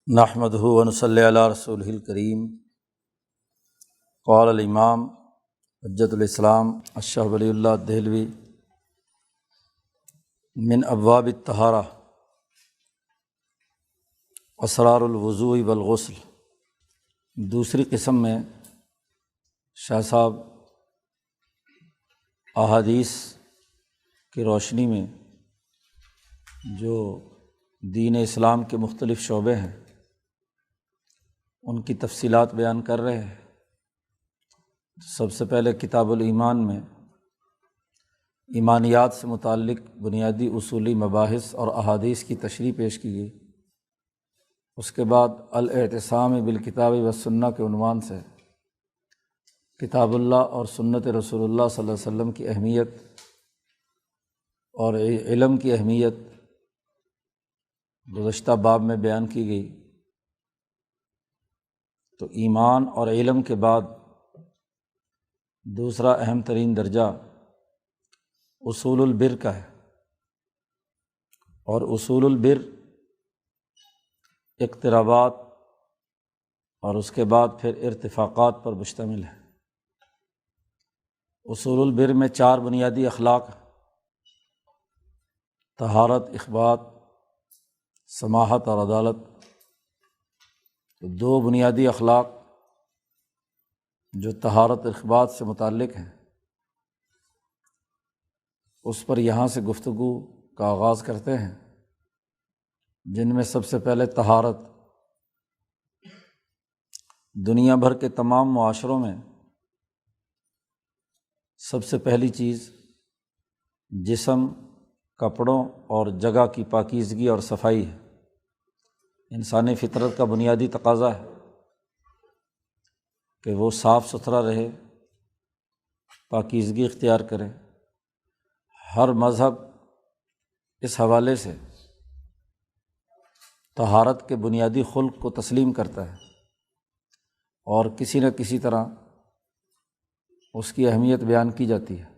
نحمدہ و نصلی علی رسولہ الکریم۔ قال الامام حجۃ الاسلام الشیخ ولی اللہ دہلوی من ابواب الطہارہ اسرار الوضوء والغسل، دوسری قسم میں شاہ صاحب احادیث کی روشنی میں جو دین اسلام کے مختلف شعبے ہیں ان کی تفصیلات بیان کر رہے ہیں۔ سب سے پہلے کتاب الایمان میں ایمانیات سے متعلق بنیادی اصولی مباحث اور احادیث کی تشریح پیش کی گئی۔ اس کے بعد الاعتصام بالکتاب والسنہ کے عنوان سے کتاب اللہ اور سنت رسول اللہ صلی اللہ علیہ وسلم کی اہمیت اور علم کی اہمیت گزشتہ باب میں بیان کی گئی۔ تو ایمان اور علم کے بعد دوسرا اہم ترین درجہ اصول البر کا ہے، اور اصول البر اقترابات اور اس کے بعد پھر ارتفاقات پر مشتمل ہے۔ اصول البر میں 4 بنیادی اخلاق: طہارت، اخبات، سماحت اور عدالت۔ 2 بنیادی اخلاق جو طہارت اخبات سے متعلق ہیں، اس پر یہاں سے گفتگو کا آغاز کرتے ہیں، جن میں سب سے پہلے طہارت۔ دنیا بھر کے تمام معاشروں میں سب سے پہلی چیز جسم، کپڑوں اور جگہ کی پاکیزگی اور صفائی ہے۔ انسانی فطرت کا بنیادی تقاضا ہے کہ وہ صاف ستھرا رہے، پاکیزگی اختیار کرے۔ ہر مذہب اس حوالے سے طہارت کے بنیادی خلق کو تسلیم کرتا ہے اور کسی نہ کسی طرح اس کی اہمیت بیان کی جاتی ہے۔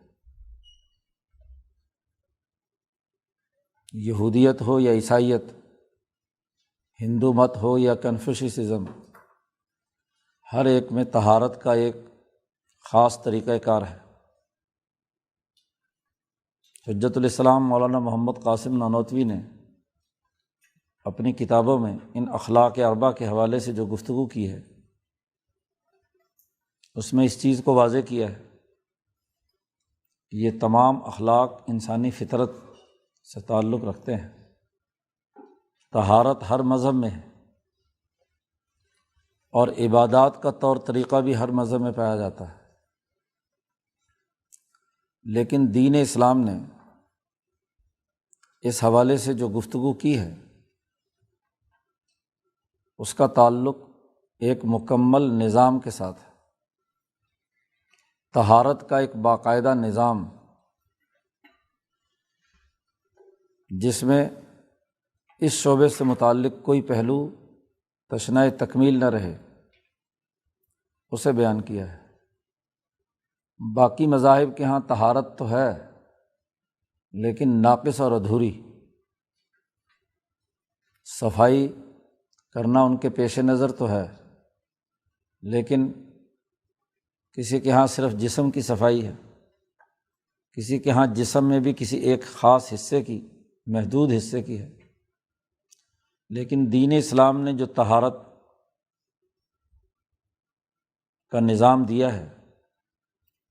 یہودیت ہو یا عیسائیت، ہندو مت ہو یا کنفوشیسزم، ہر ایک میں طہارت کا ایک خاص طریقہ کار ہے۔ حجۃ الاسلام مولانا محمد قاسم نانوتوی نے اپنی کتابوں میں ان اخلاق 4 کے حوالے سے جو گفتگو کی ہے، اس میں اس چیز کو واضح کیا ہے کہ یہ تمام اخلاق انسانی فطرت سے تعلق رکھتے ہیں۔ طہارت ہر مذہب میں ہے، اور عبادات کا طور طریقہ بھی ہر مذہب میں پایا جاتا ہے، لیکن دین اسلام نے اس حوالے سے جو گفتگو کی ہے، اس کا تعلق ایک مکمل نظام کے ساتھ ہے۔ طہارت کا ایک باقاعدہ نظام، جس میں اس شعبے سے متعلق کوئی پہلو تشنہ تکمیل نہ رہے، اسے بیان کیا ہے۔ باقی مذاہب کے ہاں طہارت تو ہے، لیکن ناقص اور ادھوری۔ صفائی کرنا ان کے پیش نظر تو ہے، لیکن کسی کے ہاں صرف جسم کی صفائی ہے، کسی کے ہاں جسم میں بھی کسی ایک خاص حصے کی، محدود حصے کی ہے۔ لیکن دین اسلام نے جو طہارت کا نظام دیا ہے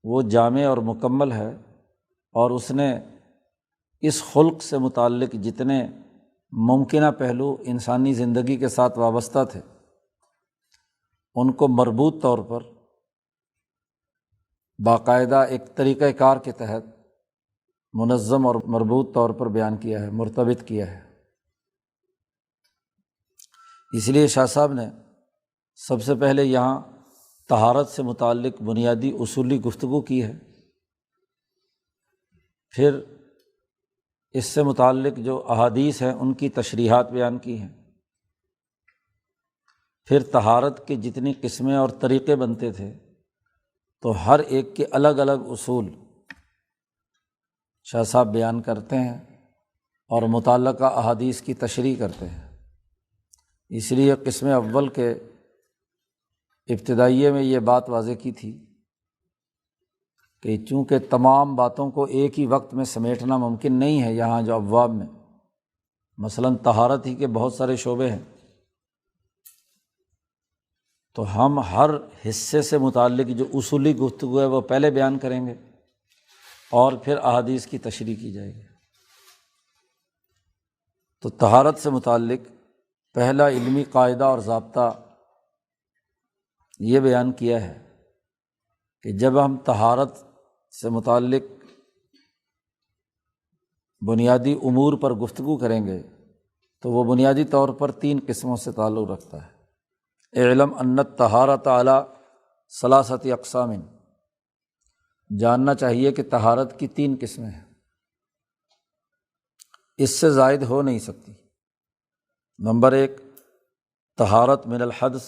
وہ جامع اور مکمل ہے، اور اس نے اس خلق سے متعلق جتنے ممکنہ پہلو انسانی زندگی کے ساتھ وابستہ تھے، ان کو مربوط طور پر باقاعدہ ایک طریقہ کار کے تحت منظم اور مربوط طور پر بیان کیا ہے، مرتبط کیا ہے۔ اس لیے شاہ صاحب نے سب سے پہلے یہاں طہارت سے متعلق بنیادی اصولی گفتگو کی ہے، پھر اس سے متعلق جو احادیث ہیں ان کی تشریحات بیان کی ہیں، پھر طہارت کے جتنی قسمیں اور طریقے بنتے تھے، تو ہر ایک کے الگ الگ اصول شاہ صاحب بیان کرتے ہیں اور متعلقہ احادیث کی تشریح کرتے ہیں۔ اس لیے قسم اول کے ابتدائیے میں یہ بات واضح کی تھی کہ چونکہ تمام باتوں کو ایک ہی وقت میں سمیٹنا ممکن نہیں ہے، یہاں جو ابواب میں مثلاً طہارت ہی کے بہت سارے شعبے ہیں، تو ہم ہر حصے سے متعلق جو اصولی گفتگو ہے وہ پہلے بیان کریں گے اور پھر احادیث کی تشریح کی جائے گی۔ تو طہارت سے متعلق پہلا علمی قاعدہ اور ضابطہ یہ بیان کیا ہے کہ جب ہم طہارت سے متعلق بنیادی امور پر گفتگو کریں گے تو وہ بنیادی طور پر 3 قسموں سے تعلق رکھتا ہے۔ اعلم ان الطہارۃ علی ثلاثۃ اقسام، جاننا چاہیے کہ طہارت کی 3 قسمیں ہیں، اس سے زائد ہو نہیں سکتی۔ نمبر 1، طہارت من الحدث،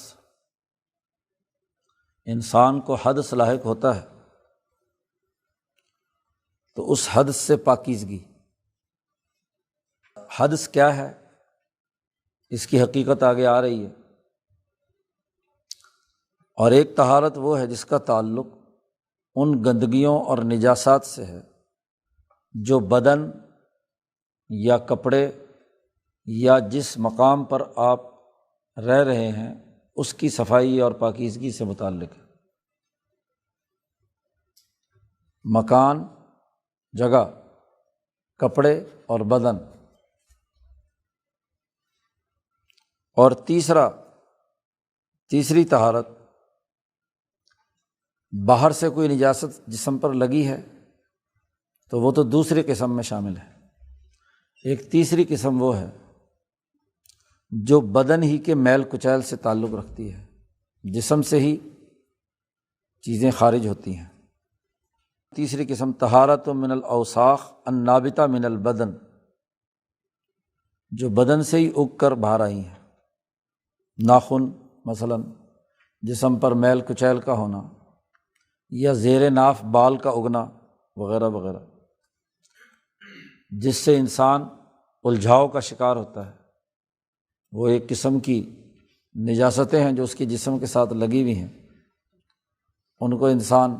انسان کو حدث لاحق ہوتا ہے تو اس حدث سے پاکیزگی۔ حدث کیا ہے، اس کی حقیقت آگے آ رہی ہے۔ اور ایک طہارت وہ ہے جس کا تعلق ان گندگیوں اور نجاسات سے ہے جو بدن یا کپڑے یا جس مقام پر آپ رہ رہے ہیں اس کی صفائی اور پاکیزگی سے متعلق ہے۔ مکان، جگہ، کپڑے اور بدن۔ اور تیسری طہارت، باہر سے کوئی نجاست جسم پر لگی ہے تو وہ تو دوسری قسم میں شامل ہے۔ ایک تیسری قسم وہ ہے جو بدن ہی کے میل کچیل سے تعلق رکھتی ہے، جسم سے ہی چیزیں خارج ہوتی ہیں۔ تیسری قسم طہارت من الاوساخ النابتہ من البدن، جو بدن سے ہی اگ کر باہر آئی ہیں، ناخن مثلاً، جسم پر میل کچیل کا ہونا یا زیر ناف بال کا اگنا وغیرہ وغیرہ، جس سے انسان الجھاؤ کا شکار ہوتا ہے۔ وہ ایک قسم کی نجاستیں ہیں جو اس کے جسم کے ساتھ لگی ہوئی ہیں، ان کو انسان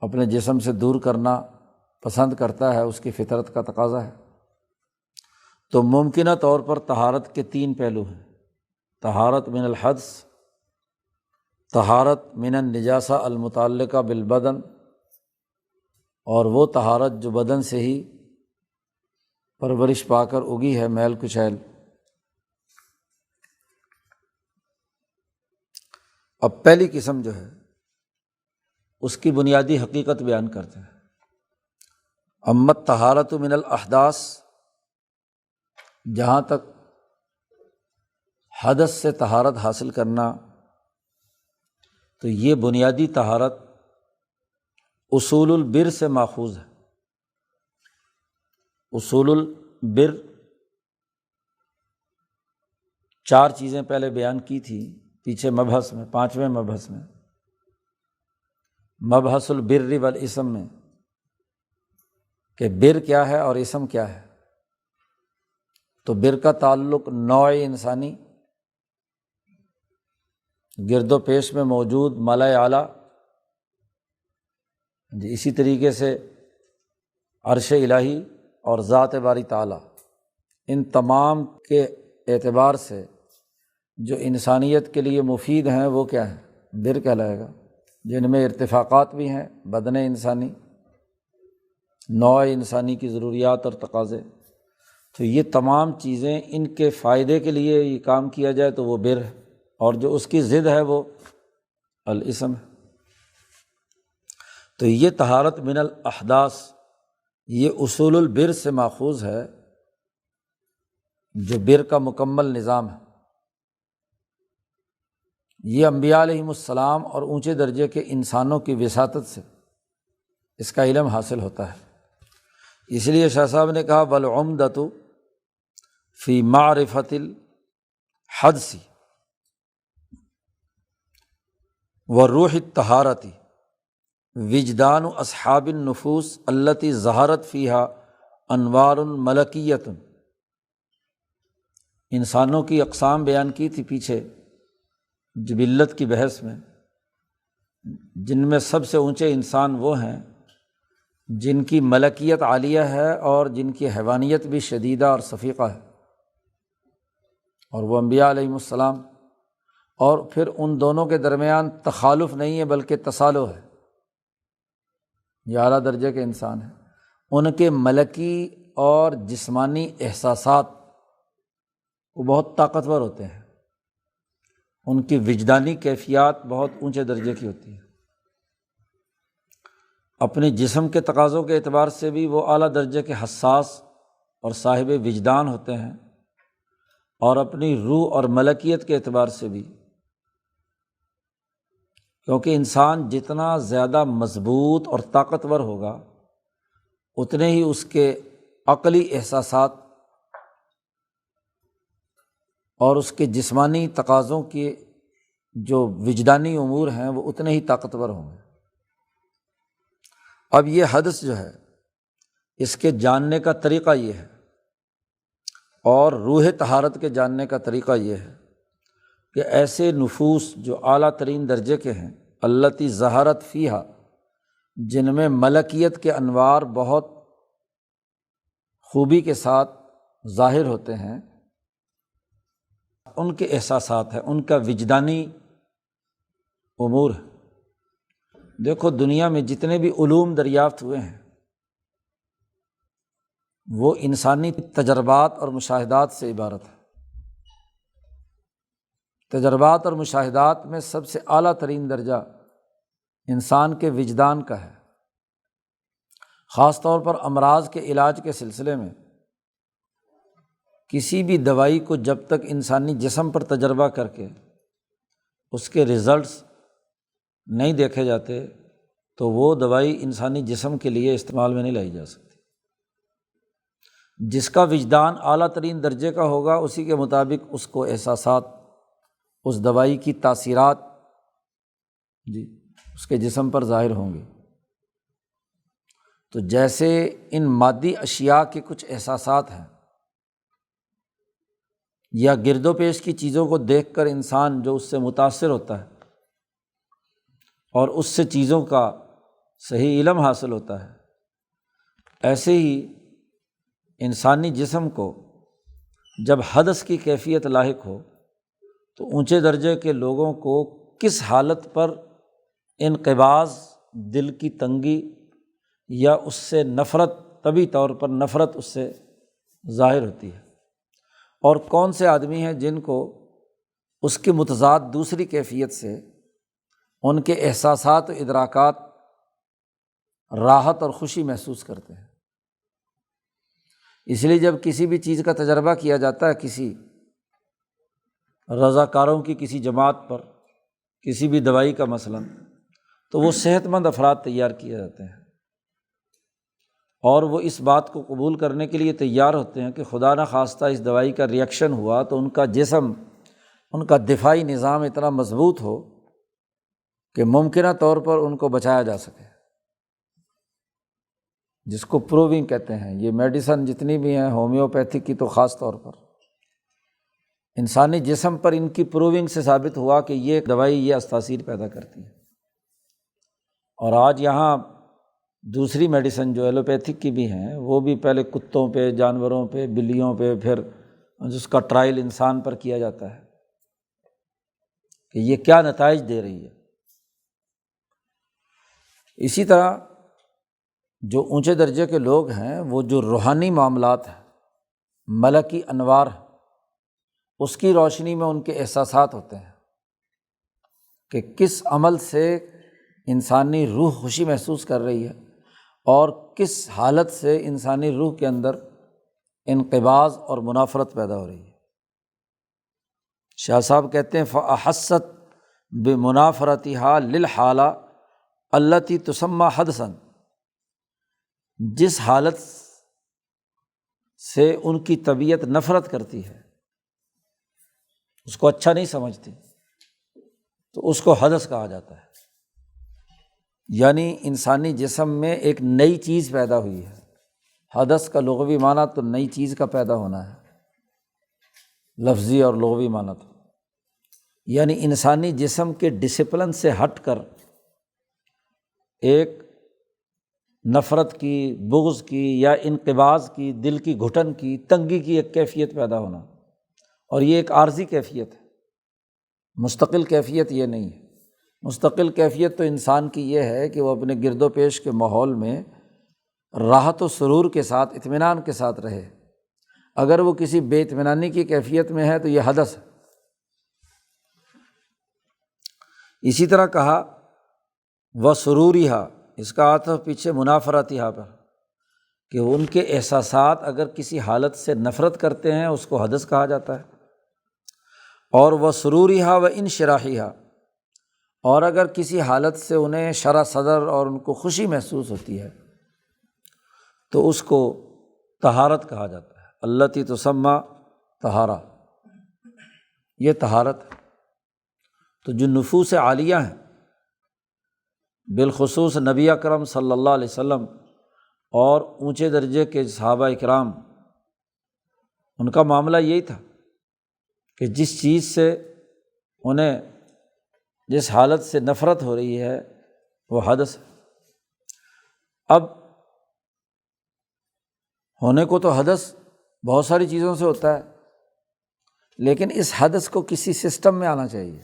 اپنے جسم سے دور کرنا پسند کرتا ہے، اس کی فطرت کا تقاضا ہے۔ تو ممکنہ طور پر طہارت کے 3 پہلو ہیں: طہارت من الحدث، طہارت من النجاسہ المتعلقہ بالبدن، اور وہ طہارت جو بدن سے ہی پرورش پا کر اگی ہے، میل کچیل۔ اب پہلی قسم جو ہے اس کی بنیادی حقیقت بیان کرتے ہیں۔ اما الطہارۃ من الاحداث، جہاں تک حدث سے طہارت حاصل کرنا، تو یہ بنیادی طہارت اصول البر سے ماخوذ ہے۔ اصول البر 4 چیزیں پہلے بیان کی تھی پیچھے مبحث میں، 5ویں مبحث میں، مبحث البر والاسم میں، کہ بر کیا ہے اور اسم کیا ہے۔ تو بر کا تعلق نوع انسانی، گرد و پیش میں موجود ملائے اعلیٰ، اسی طریقے سے عرش الہی اور ذات باری تعالیٰ، ان تمام کے اعتبار سے جو انسانیت کے لیے مفید ہیں وہ کیا ہے، بر کہلائے گا، جن میں ارتفاقات بھی ہیں، بدن انسانی، نوع انسانی کی ضروریات اور تقاضے۔ تو یہ تمام چیزیں ان کے فائدے کے لیے یہ کام کیا جائے تو وہ بر ہے، اور جو اس کی ضد ہے وہ الاسم ہے۔ تو یہ طہارت من الاحداث، یہ اصول البر سے ماخوذ ہے، جو بر کا مکمل نظام ہے۔ یہ انبیاء علیہم السلام اور اونچے درجے کے انسانوں کی وساطت سے اس کا علم حاصل ہوتا ہے۔ اس لیے شاہ صاحب نے کہا والعمدۃ فی معرفۃ الحدث وروح الطہارۃ وجدان اصحاب النفوس التی ظہرت فیہا انوار ملکیۃ۔ انسانوں کی اقسام بیان کی تھی پیچھے جبلت کی بحث میں، جن میں سب سے اونچے انسان وہ ہیں جن کی ملکیت عالیہ ہے اور جن کی حیوانیت بھی شدیدہ اور صفیقہ ہے، اور وہ انبیاء علیہم السلام، اور پھر ان دونوں کے درمیان تخالف نہیں ہے بلکہ تصالح ہے، یہ اعلیٰ درجے کے انسان ہیں۔ ان کے ملکی اور جسمانی احساسات وہ بہت طاقتور ہوتے ہیں، ان کی وجدانی کیفیات بہت اونچے درجے کی ہوتی ہے، اپنے جسم کے تقاضوں کے اعتبار سے بھی وہ اعلیٰ درجے کے حساس اور صاحب وجدان ہوتے ہیں، اور اپنی روح اور ملکیت کے اعتبار سے بھی، کیونکہ انسان جتنا زیادہ مضبوط اور طاقتور ہوگا اتنے ہی اس کے عقلی احساسات اور اس کے جسمانی تقاضوں کے جو وجدانی امور ہیں وہ اتنے ہی طاقتور ہوں گے۔ اب یہ حدث جو ہے اس کے جاننے کا طریقہ یہ ہے، اور روح طہارت کے جاننے کا طریقہ یہ ہے کہ ایسے نفوس جو اعلیٰ ترین درجے کے ہیں، التی ظہرت فیہا، جن میں ملکیت کے انوار بہت خوبی کے ساتھ ظاہر ہوتے ہیں، ان کے احساسات ہیں، ان کا وجدانی امور ہے۔ دیکھو دنیا میں جتنے بھی علوم دریافت ہوئے ہیں وہ انسانی تجربات اور مشاہدات سے عبارت ہے۔ تجربات اور مشاہدات میں سب سے اعلیٰ ترین درجہ انسان کے وجدان کا ہے، خاص طور پر امراض کے علاج کے سلسلے میں کسی بھی دوائی کو جب تک انسانی جسم پر تجربہ کر کے اس کے رزلٹس نہیں دیکھے جاتے تو وہ دوائی انسانی جسم کے لیے استعمال میں نہیں لائی جا سکتی۔ جس کا وجدان اعلیٰ ترین درجے کا ہوگا اسی کے مطابق اس کو احساسات، اس دوائی کی تاثیرات اس کے جسم پر ظاہر ہوں گے۔ تو جیسے ان مادی اشیاء کے کچھ احساسات ہیں، یا گرد و پیش کی چیزوں کو دیکھ کر انسان جو اس سے متاثر ہوتا ہے اور اس سے چیزوں کا صحیح علم حاصل ہوتا ہے، ایسے ہی انسانی جسم کو جب حدث کی کیفیت لاحق ہو تو اونچے درجے کے لوگوں کو کس حالت پر انقباض، دل کی تنگی یا اس سے نفرت، طبعی طور پر نفرت اس سے ظاہر ہوتی ہے، اور کون سے آدمی ہیں جن کو اس کے متضاد دوسری کیفیت سے ان کے احساسات و ادراکات راحت اور خوشی محسوس کرتے ہیں۔ اس لیے جب کسی بھی چیز کا تجربہ کیا جاتا ہے، کسی رضاکاروں کی کسی جماعت پر، کسی بھی دوائی کا مثلاً، تو وہ صحت مند افراد تیار کیے جاتے ہیں، اور وہ اس بات کو قبول کرنے کے لیے تیار ہوتے ہیں کہ خدا نخواستہ اس دوائی کا ری ایکشن ہوا تو ان کا جسم، ان کا دفاعی نظام اتنا مضبوط ہو کہ ممکنہ طور پر ان کو بچایا جا سکے، جس کو پروونگ کہتے ہیں۔ یہ میڈیسن جتنی بھی ہیں، ہومیوپیتھک کی تو خاص طور پر انسانی جسم پر ان کی پروونگ سے ثابت ہوا کہ یہ دوائی یہ تاثیر پیدا کرتی ہے۔ اور آج یہاں دوسری میڈیسن جو ایلوپیتھک کی بھی ہیں، وہ بھی پہلے کتوں پہ، جانوروں پہ، بلیوں پہ، پھر جس کا ٹرائل انسان پر کیا جاتا ہے کہ یہ کیا نتائج دے رہی ہے۔ اسی طرح جو اونچے درجے کے لوگ ہیں، وہ جو روحانی معاملات ہیں، ملکی انوار، اس کی روشنی میں ان کے احساسات ہوتے ہیں کہ کس عمل سے انسانی روح خوشی محسوس کر رہی ہے اور کس حالت سے انسانی روح کے اندر انقباض اور منافرت پیدا ہو رہی ہے۔ شاہ صاحب کہتے ہیں فَأَحَسَّتْ بِمُنَافَرَتِهَا لِلْحَالَةِ الَّتِي تُسَمَّى حَدْثًا، جس حالت سے ان کی طبیعت نفرت کرتی ہے، اس کو اچھا نہیں سمجھتی، تو اس کو حدث کہا جاتا ہے۔ یعنی انسانی جسم میں ایک نئی چیز پیدا ہوئی ہے۔ حدث کا لغوی معنی تو نئی چیز کا پیدا ہونا ہے، لفظی اور لغوی معنی تو، یعنی انسانی جسم کے ڈسپلن سے ہٹ کر ایک نفرت کی، بغض کی یا انقباض کی، دل کی گھٹن کی، تنگی کی ایک کیفیت پیدا ہونا، اور یہ ایک عارضی کیفیت ہے، مستقل کیفیت یہ نہیں ہے۔ مستقل کیفیت تو انسان کی یہ ہے کہ وہ اپنے گرد و پیش کے ماحول میں راحت و سرور کے ساتھ، اطمینان کے ساتھ رہے۔ اگر وہ کسی بے اطمینانی کی کیفیت میں ہے تو یہ حدث ہے۔ اسی طرح کہا وسروریہا، اس کا عطف پیچھے منافرتہا پر، کہ ان کے احساسات اگر کسی حالت سے نفرت کرتے ہیں اس کو حدث کہا جاتا ہے۔ اور وسروریہا وانشراحہا، اور اگر کسی حالت سے انہیں شرح صدر اور ان کو خوشی محسوس ہوتی ہے تو اس کو طہارت کہا جاتا ہے۔ التی تسمی طہارہ، یہ طہارت ہے۔ تو جو نفوس عالیہ ہیں، بالخصوص نبی اکرم صلی اللہ علیہ وسلم اور اونچے درجے کے صحابہ اکرام، ان کا معاملہ یہی تھا کہ جس چیز سے انہیں، جس حالت سے نفرت ہو رہی ہے وہ حدث ہے۔ اب ہونے کو تو حدث بہت ساری چیزوں سے ہوتا ہے، لیکن اس حدث کو کسی سسٹم میں آنا چاہیے۔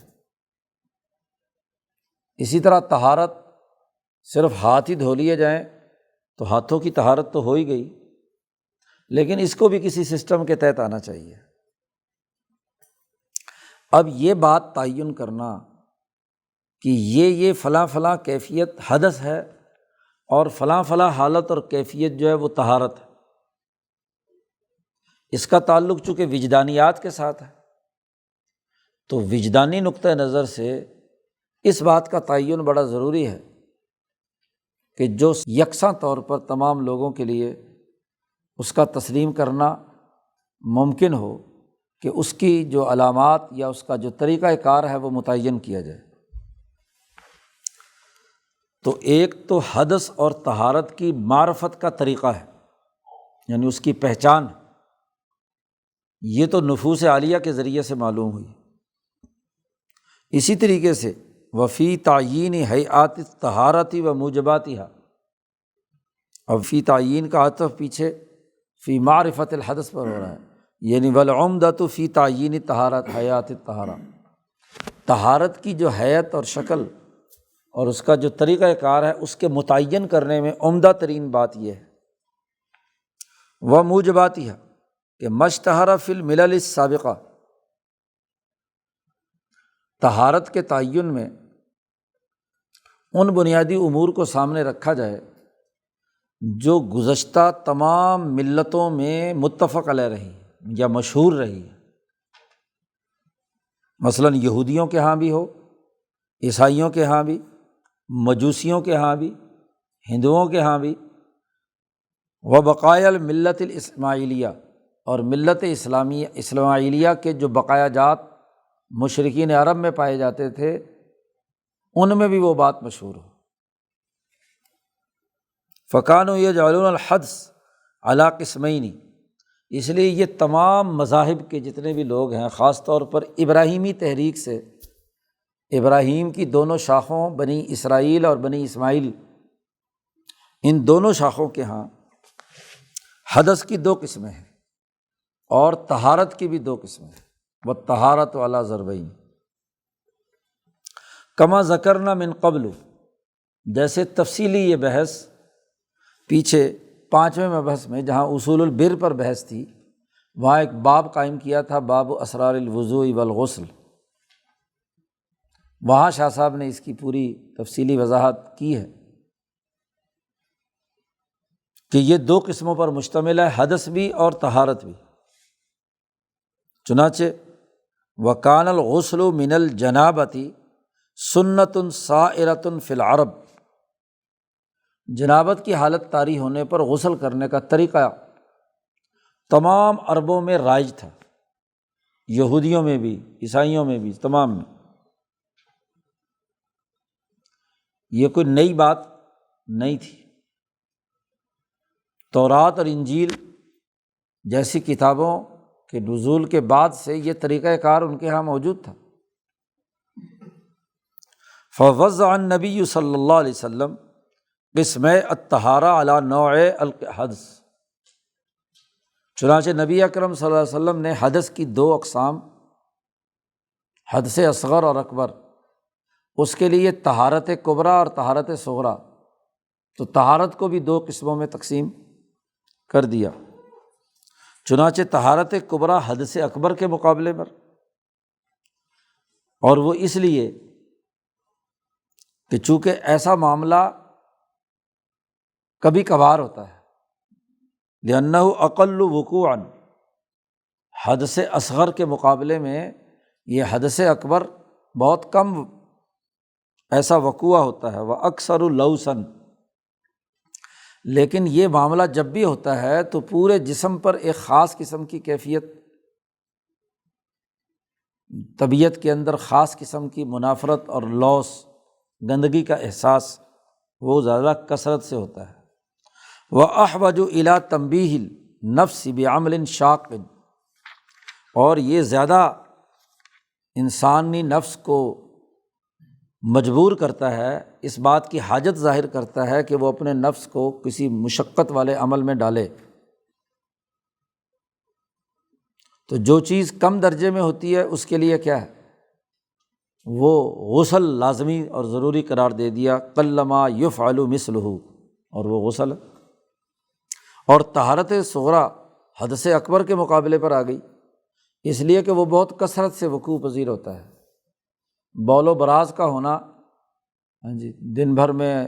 اسی طرح طہارت صرف ہاتھ ہی دھو لیے جائیں تو ہاتھوں کی طہارت تو ہو ہی گئی، لیکن اس کو بھی کسی سسٹم کے تحت آنا چاہیے۔ اب یہ بات تعین کرنا کہ یہ فلاں فلاں کیفیت حدث ہے اور فلاں فلاں حالت اور کیفیت جو ہے وہ طہارت ہے، اس کا تعلق چونکہ وجدانیات کے ساتھ ہے، تو وجدانی نقطہ نظر سے اس بات کا تعین بڑا ضروری ہے کہ جو یکساں طور پر تمام لوگوں کے لیے اس کا تسلیم کرنا ممکن ہو کہ اس کی جو علامات یا اس کا جو طریقہ کار ہے وہ متعین کیا جائے۔ تو ایک تو حدث اور طہارت کی معرفت کا طریقہ ہے، یعنی اس کی پہچان، یہ تو نفوس عالیہ کے ذریعے سے معلوم ہوئی۔ اسی طریقے سے وفی تعیین ہیئات الطہارۃ و موجباتہا، اب فی تعیین کا عطف پیچھے فی معرفت الحدث پر ہو رہا ہے، یعنی والعمدۃ فی تعیین طہارت ہیئات الطہارہ، طہارت کی جو حیت اور شکل اور اس کا جو طریقہ کار ہے اس کے متعین کرنے میں عمدہ ترین بات یہ ہے۔ وموجباتہا، کہ مشتہر فی الملل السابقہ، طہارت کے تعین میں ان بنیادی امور کو سامنے رکھا جائے جو گزشتہ تمام ملتوں میں متفق علیہ رہی یا مشہور رہی ہے، مثلاً یہودیوں کے ہاں بھی ہو، عیسائیوں کے ہاں بھی، مجوسیوں کے ہاں بھی، ہندوؤں کے ہاں بھی، وبقایا الملت الاسماعیلیہ، اور ملت اسماعیلیہ کے جو بقایا جات مشرکین عرب میں پائے جاتے تھے ان میں بھی وہ بات مشہور ہو۔ فکانوا یجعلون الحدث علی قسمین، اس لیے یہ تمام مذاہب کے جتنے بھی لوگ ہیں، خاص طور پر ابراہیمی تحریک سے، ابراہیم کی دونوں شاخوں بنی اسرائیل اور بنی اسماعیل، ان دونوں شاخوں کے ہاں حدث کی دو قسمیں ہیں اور طہارت کی بھی دو قسمیں ہیں۔ والطہارۃ علی ضربین، کما ذکرنا من قبل، جیسے تفصیلی یہ بحث پیچھے 5ویں مبحث میں جہاں اصول البر پر بحث تھی، وہاں ایک باب قائم کیا تھا، باب اسرار الوضوء والغسل، وہاں شاہ صاحب نے اس کی پوری تفصیلی وضاحت کی ہے کہ یہ دو قسموں پر مشتمل ہے، حدث بھی اور طہارت بھی۔ چنانچہ وَكَانَ الْغُسْلُ مِنَ الْجَنَابَةِ سُنَّةٌ صَائِرَةٌ فِي الْعَرَبِ، جنابت کی حالت طاری ہونے پر غسل کرنے کا طریقہ تمام عربوں میں رائج تھا، یہودیوں میں بھی، عیسائیوں میں بھی، تمام میں۔ یہ کوئی نئی بات نہیں تھی۔ تورات اور انجیل جیسی کتابوں کہ نزول کے بعد سے یہ طریقہ کار ان کے ہاں موجود تھا۔ فوضع النبی صلی اللہ علیہ وسلم قسم الطہارہ علی نوع الحدث، چنانچہ نبی اکرم صلی اللہ علیہ وسلم نے حدث کی دو اقسام، حدث اصغر اور اکبر، اس کے لیے طہارت کبریٰ اور طہارت صغریٰ، تو طہارت کو بھی دو قسموں میں تقسیم کر دیا۔ چنانچہ طہارت کبریٰ حدث اکبر کے مقابلے پر، اور وہ اس لیے کہ چونکہ ایسا معاملہ کبھی کبھار ہوتا ہے، لأنہ اقل وقوعاً، حدث اصغر کے مقابلے میں یہ حدث اکبر بہت کم ایسا وقوع ہوتا ہے، وأکثر لوثاً، لیکن یہ معاملہ جب بھی ہوتا ہے تو پورے جسم پر ایک خاص قسم کی کیفیت، طبیعت کے اندر خاص قسم کی منافرت اور لوث، گندگی کا احساس وہ زیادہ کثرت سے ہوتا ہے۔ وأحوج إلی تنبیہ النفس بعمل شاق، اور یہ زیادہ انسانی نفس کو مجبور کرتا ہے، اس بات کی حاجت ظاہر کرتا ہے کہ وہ اپنے نفس کو کسی مشقت والے عمل میں ڈالے۔ تو جو چیز کم درجے میں ہوتی ہے اس کے لیے کیا ہے، وہ غسل لازمی اور ضروری قرار دے دیا، قلما یفعل مثلہ، اور وہ غسل ہے۔ اور طہارت صغریٰ حدث اکبر کے مقابلے پر آ گئی، اس لیے کہ وہ بہت کثرت سے وقوع پذیر ہوتا ہے۔ بول و براز کا ہونا دن بھر میں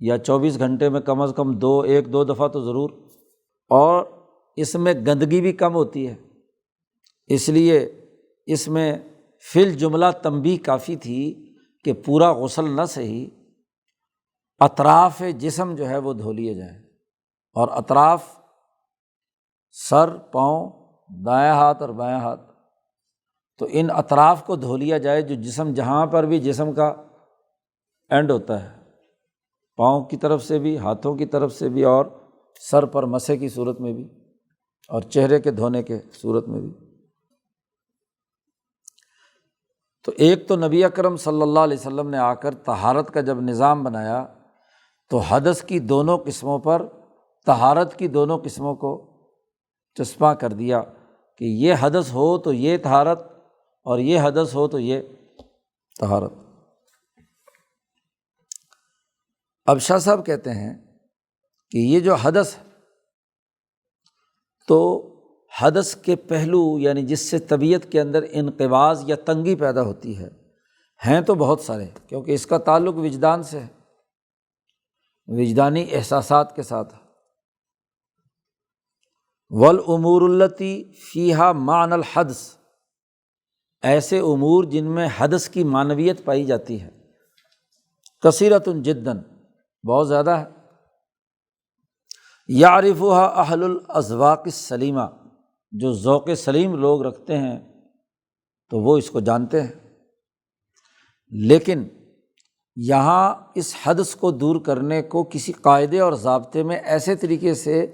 یا 24 گھنٹے میں کم از کم ایک دو دفعہ تو ضرور، اور اس میں گندگی بھی کم ہوتی ہے، اس لیے اس میں فی الجملہ تنبیہ کافی تھی کہ پورا غسل نہ صحیح، اطراف جسم جو ہے وہ دھو لیے جائیں، اور اطراف سر، پاؤں، دایاں ہاتھ اور بایاں ہاتھ، تو ان اطراف کو دھو لیا جائے، جو جسم جہاں پر بھی جسم کا اینڈ ہوتا ہے، پاؤں کی طرف سے بھی، ہاتھوں کی طرف سے بھی، اور سر پر مسح کی صورت میں بھی، اور چہرے کے دھونے کے صورت میں بھی۔ تو ایک تو نبی اکرم صلی اللہ علیہ وسلم نے آ کر طہارت کا جب نظام بنایا تو حدث کی دونوں قسموں پر طہارت کی دونوں قسموں کو چسپاں کر دیا کہ یہ حدث ہو تو یہ طہارت، اور یہ حدث ہو تو یہ طہارت۔ اب شاہ صاحب کہتے ہیں کہ یہ جو حدث، تو حدث کے پہلو یعنی جس سے طبیعت کے اندر انقباض یا تنگی پیدا ہوتی ہے، ہیں تو بہت سارے، کیونکہ اس کا تعلق وجدان سے ہے، وجدانی احساسات کے ساتھ۔ والامور التی فیہا معنی الحدث، ایسے امور جن میں حدث کی معنویت پائی جاتی ہے، کثیرۃ جداً، بہت زیادہ ہے۔ یعرفھا اہل الاذواق السلیمہ، جو ذوق سلیم لوگ رکھتے ہیں تو وہ اس کو جانتے ہیں، لیکن یہاں اس حدث کو دور کرنے کو کسی قاعدے اور ضابطے میں ایسے طریقے سے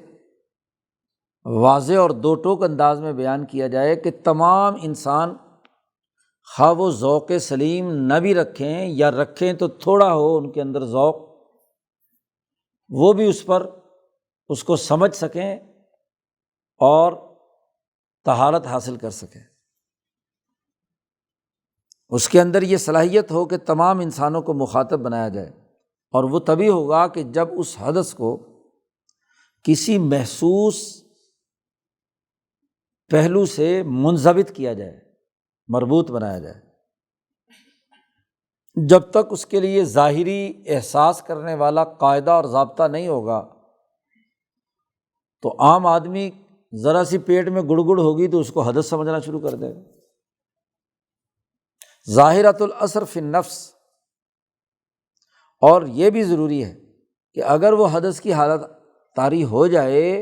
واضح اور دو ٹوک انداز میں بیان کیا جائے کہ تمام انسان، خواہ وہ ذوق سلیم نہ بھی رکھیں یا رکھیں تو تھوڑا ہو ان کے اندر ذوق، وہ بھی اس کو سمجھ سکیں اور طہارت حاصل کر سکیں۔ اس کے اندر یہ صلاحیت ہو کہ تمام انسانوں کو مخاطب بنایا جائے، اور وہ تبھی ہوگا کہ جب اس حدث کو کسی محسوس پہلو سے منضبط کیا جائے، مربوط بنایا جائے۔ جب تک اس کے لیے ظاہری احساس کرنے والا قاعدہ اور ضابطہ نہیں ہوگا تو عام آدمی ذرا سی پیٹ میں گڑگڑ ہوگی تو اس کو حدث سمجھنا شروع کر دے گا۔ ظاہرۃ الاثر فی النفس، اور یہ بھی ضروری ہے کہ اگر وہ حدث کی حالت طاری ہو جائے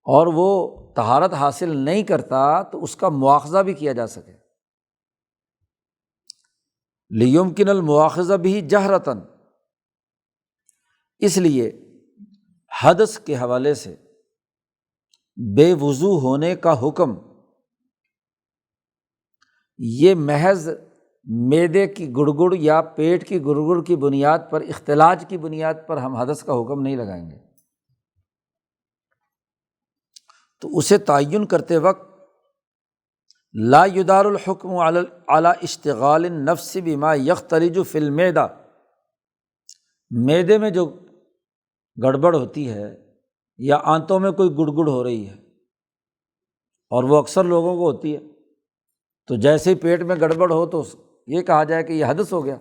اور وہ طہارت حاصل نہیں کرتا تو اس کا مواخذہ بھی کیا جا سکے، لیمکن المواخذہ بہ جہرۃً، اس لیے حدث کے حوالے سے بے وضو ہونے کا حکم یہ محض معدے کی گڑگڑ یا پیٹ کی گڑگڑ کی بنیاد پر، اختلاج کی بنیاد پر ہم حدث کا حکم نہیں لگائیں گے۔ تو اسے تعین کرتے وقت لا یدار الحکم علی اشتغال النفس بما یختلج فی المعدہ، معدے میں جو گڑبڑ ہوتی ہے یا آنتوں میں کوئی گڑگڑ ہو رہی ہے، اور وہ اکثر لوگوں کو ہوتی ہے، تو جیسے ہی پیٹ میں گڑبڑ ہو تو یہ کہا جائے کہ یہ حدث ہو گیا،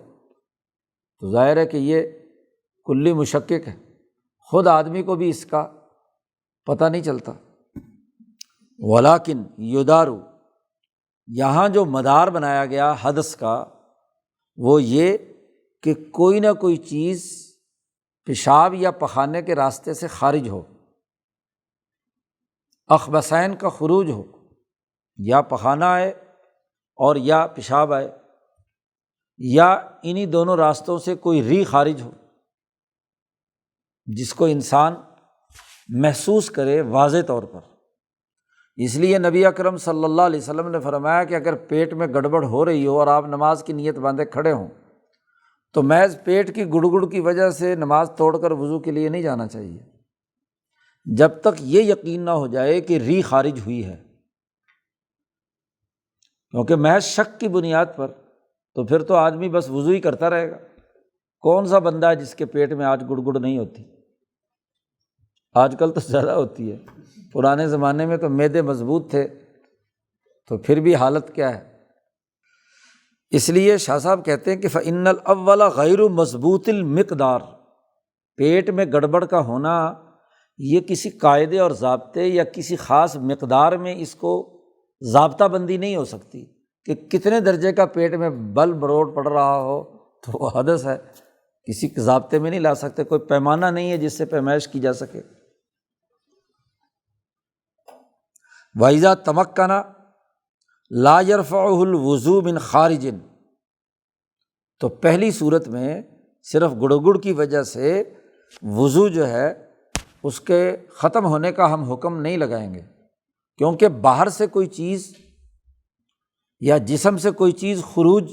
تو ظاہر ہے کہ یہ کلی مشکک ہے، خود آدمی کو بھی اس کا پتہ نہیں چلتا۔ ولیکن یدارو، یہاں جو مدار بنایا گیا حدث کا وہ یہ کہ کوئی نہ کوئی چیز پیشاب یا پخانے کے راستے سے خارج ہو، اخبثین کا خروج ہو، یا پخانہ آئے اور یا پیشاب آئے، یا انہی دونوں راستوں سے کوئی ری خارج ہو جس کو انسان محسوس کرے واضح طور پر۔ اس لیے نبی اکرم صلی اللہ علیہ وسلم نے فرمایا کہ اگر پیٹ میں گڑبڑ ہو رہی ہو اور آپ نماز کی نیت باندھے کھڑے ہوں تو محض پیٹ کی گڑگڑ کی وجہ سے نماز توڑ کر وضو کے لیے نہیں جانا چاہیے، جب تک یہ یقین نہ ہو جائے کہ ری خارج ہوئی ہے، کیونکہ محض شک کی بنیاد پر تو پھر تو آدمی بس وضو ہی کرتا رہے گا۔ کون سا بندہ ہے جس کے پیٹ میں آج گڑگڑ نہیں ہوتی؟ آج کل تو زیادہ ہوتی ہے، پرانے زمانے میں تو معدے مضبوط تھے، تو پھر بھی حالت کیا ہے۔ اس لیے شاہ صاحب کہتے ہیں کہ فإن الأول غیر مضبوط المقدار، پیٹ میں گڑبڑ کا ہونا یہ کسی قاعدے اور ضابطے یا کسی خاص مقدار میں اس کو ضابطہ بندی نہیں ہو سکتی کہ کتنے درجے کا پیٹ میں بل بروڑ پڑ رہا ہو تو وہ حدث ہے، کسی ضابطے میں نہیں لا سکتے، کوئی پیمانہ نہیں ہے جس سے پیمائش کی جا سکے۔ وَإِذَا تَمَكَّنَ لَا يَرْفَعُهُ الْوُضُوءُ مِنْ خَارِجٍ، تو پہلی صورت میں صرف گڑگڑ کی وجہ سے وضو جو ہے اس کے ختم ہونے کا ہم حکم نہیں لگائیں گے، کیونکہ باہر سے کوئی چیز یا جسم سے کوئی چیز خروج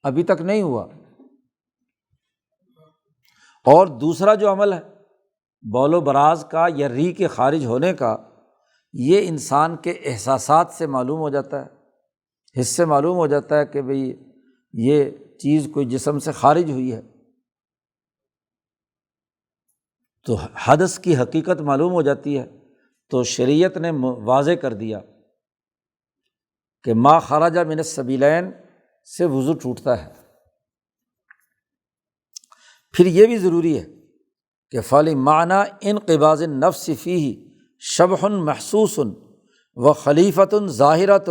ابھی تک نہیں ہوا۔ اور دوسرا جو عمل ہے بول و براز کا یا ری کے خارج ہونے کا، یہ انسان کے احساسات سے معلوم ہو جاتا ہے، حس سے معلوم ہو جاتا ہے کہ بھئی یہ چیز کوئی جسم سے خارج ہوئی ہے، تو حدث کی حقیقت معلوم ہو جاتی ہے۔ تو شریعت نے واضح کر دیا کہ ما خرج من السبیلین سے وضو ٹوٹتا ہے۔ پھر یہ بھی ضروری ہے کہ فَلِمَعْنَى انقباض النفس فیہ شبح محسوس و خلیفۃ ظاہرۃ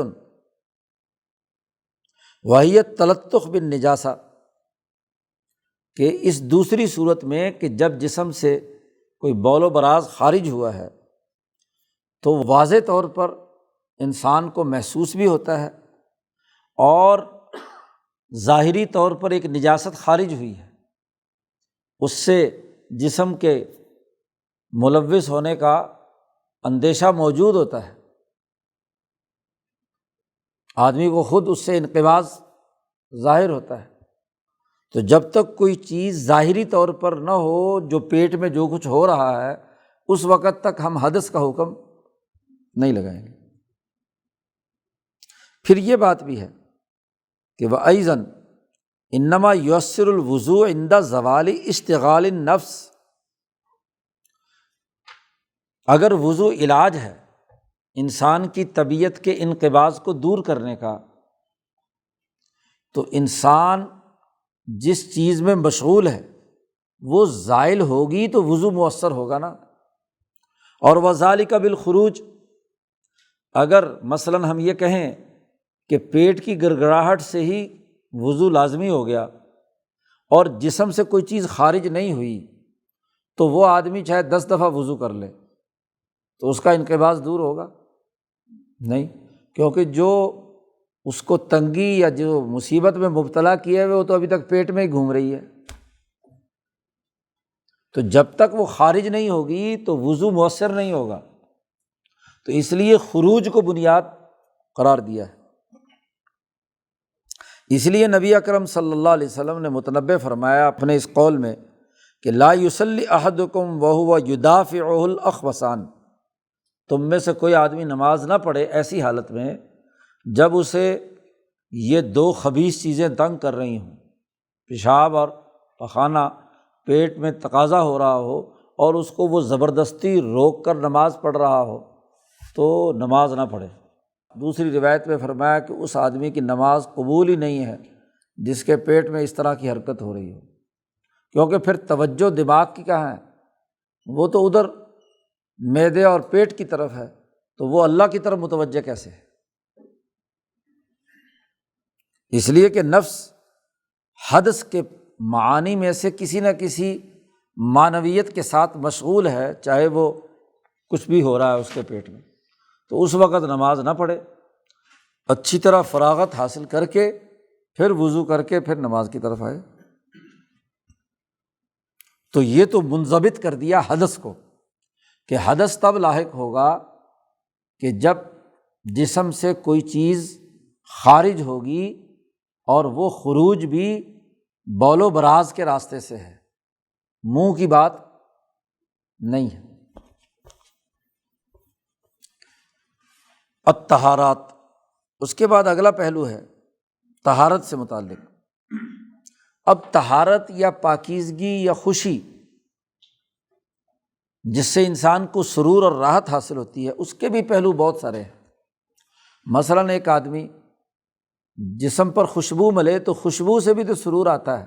وہی التلطخ بالنجاسہ، کہ اس دوسری صورت میں کہ جب جسم سے کوئی بول و براز خارج ہوا ہے تو واضح طور پر انسان کو محسوس بھی ہوتا ہے اور ظاہری طور پر ایک نجاست خارج ہوئی ہے، اس سے جسم کے ملوث ہونے کا اندیشہ موجود ہوتا ہے، آدمی کو خود اس سے انقباض ظاہر ہوتا ہے۔ تو جب تک کوئی چیز ظاہری طور پر نہ ہو، جو پیٹ میں جو کچھ ہو رہا ہے، اس وقت تک ہم حدث کا حکم نہیں لگائیں گے۔ پھر یہ بات بھی ہے کہ وَأَيْضًا إِنَّمَا يُؤَثِّرُ الْوُضُوءُ عِنْدَ زَوَالِ اشْتِغَالِ النَّفْسِ، اگر وضو علاج ہے انسان کی طبیعت کے انقباض کو دور کرنے کا، تو انسان جس چیز میں مشغول ہے وہ زائل ہوگی تو وضو مؤثر ہوگا نا۔ اور وَذَلِكَ بِالْخُرُوجِ، اگر مثلاً ہم یہ کہیں کہ پیٹ کی گڑگڑاہٹ سے ہی وضو لازمی ہو گیا اور جسم سے کوئی چیز خارج نہیں ہوئی، تو وہ آدمی چاہے 10 دفعہ وضو کر لے تو اس کا انقباض دور ہوگا نہیں، کیونکہ جو اس کو تنگی یا جو مصیبت میں مبتلا کیے ہوئے وہ تو ابھی تک پیٹ میں ہی گھوم رہی ہے، تو جب تک وہ خارج نہیں ہوگی تو وضو مؤثر نہیں ہوگا۔ تو اس لیے خروج کو بنیاد قرار دیا ہے۔ اس لیے نبی اکرم صلی اللہ علیہ وسلم نے متنبہ فرمایا اپنے اس قول میں کہ لا یصلی احدکم وہو یدافعہ الاخوصان، تم میں سے کوئی آدمی نماز نہ پڑھے ایسی حالت میں جب اسے یہ دو خبیث چیزیں تنگ کر رہی ہوں، پیشاب اور پخانہ، پیٹ میں تقاضا ہو رہا ہو اور اس کو وہ زبردستی روک کر نماز پڑھ رہا ہو تو نماز نہ پڑھے۔ دوسری روایت میں فرمایا کہ اس آدمی کی نماز قبول ہی نہیں ہے جس کے پیٹ میں اس طرح کی حرکت ہو رہی ہو، کیونکہ پھر توجہ دماغ کی کہاں ہے، وہ تو ادھر معدے اور پیٹ کی طرف ہے، تو وہ اللہ کی طرف متوجہ کیسے ہے؟ اس لیے کہ نفس حدث کے معانی میں سے کسی نہ کسی معنویت کے ساتھ مشغول ہے، چاہے وہ کچھ بھی ہو رہا ہے اس کے پیٹ میں، تو اس وقت نماز نہ پڑھے، اچھی طرح فراغت حاصل کر کے پھر وضو کر کے پھر نماز کی طرف آئے۔ تو یہ تو منضبط کر دیا حدث کو، کہ حدث تب لاحق ہوگا کہ جب جسم سے کوئی چیز خارج ہوگی اور وہ خروج بھی بول و براز کے راستے سے ہے، منہ کی بات نہیں ہے۔ الطہارات، اس کے بعد اگلا پہلو ہے طہارت سے متعلق۔ اب طہارت یا پاکیزگی یا خوشی جس سے انسان کو سرور اور راحت حاصل ہوتی ہے، اس کے بھی پہلو بہت سارے ہیں۔ مثلاً ایک آدمی جسم پر خوشبو ملے تو خوشبو سے بھی تو سرور آتا ہے،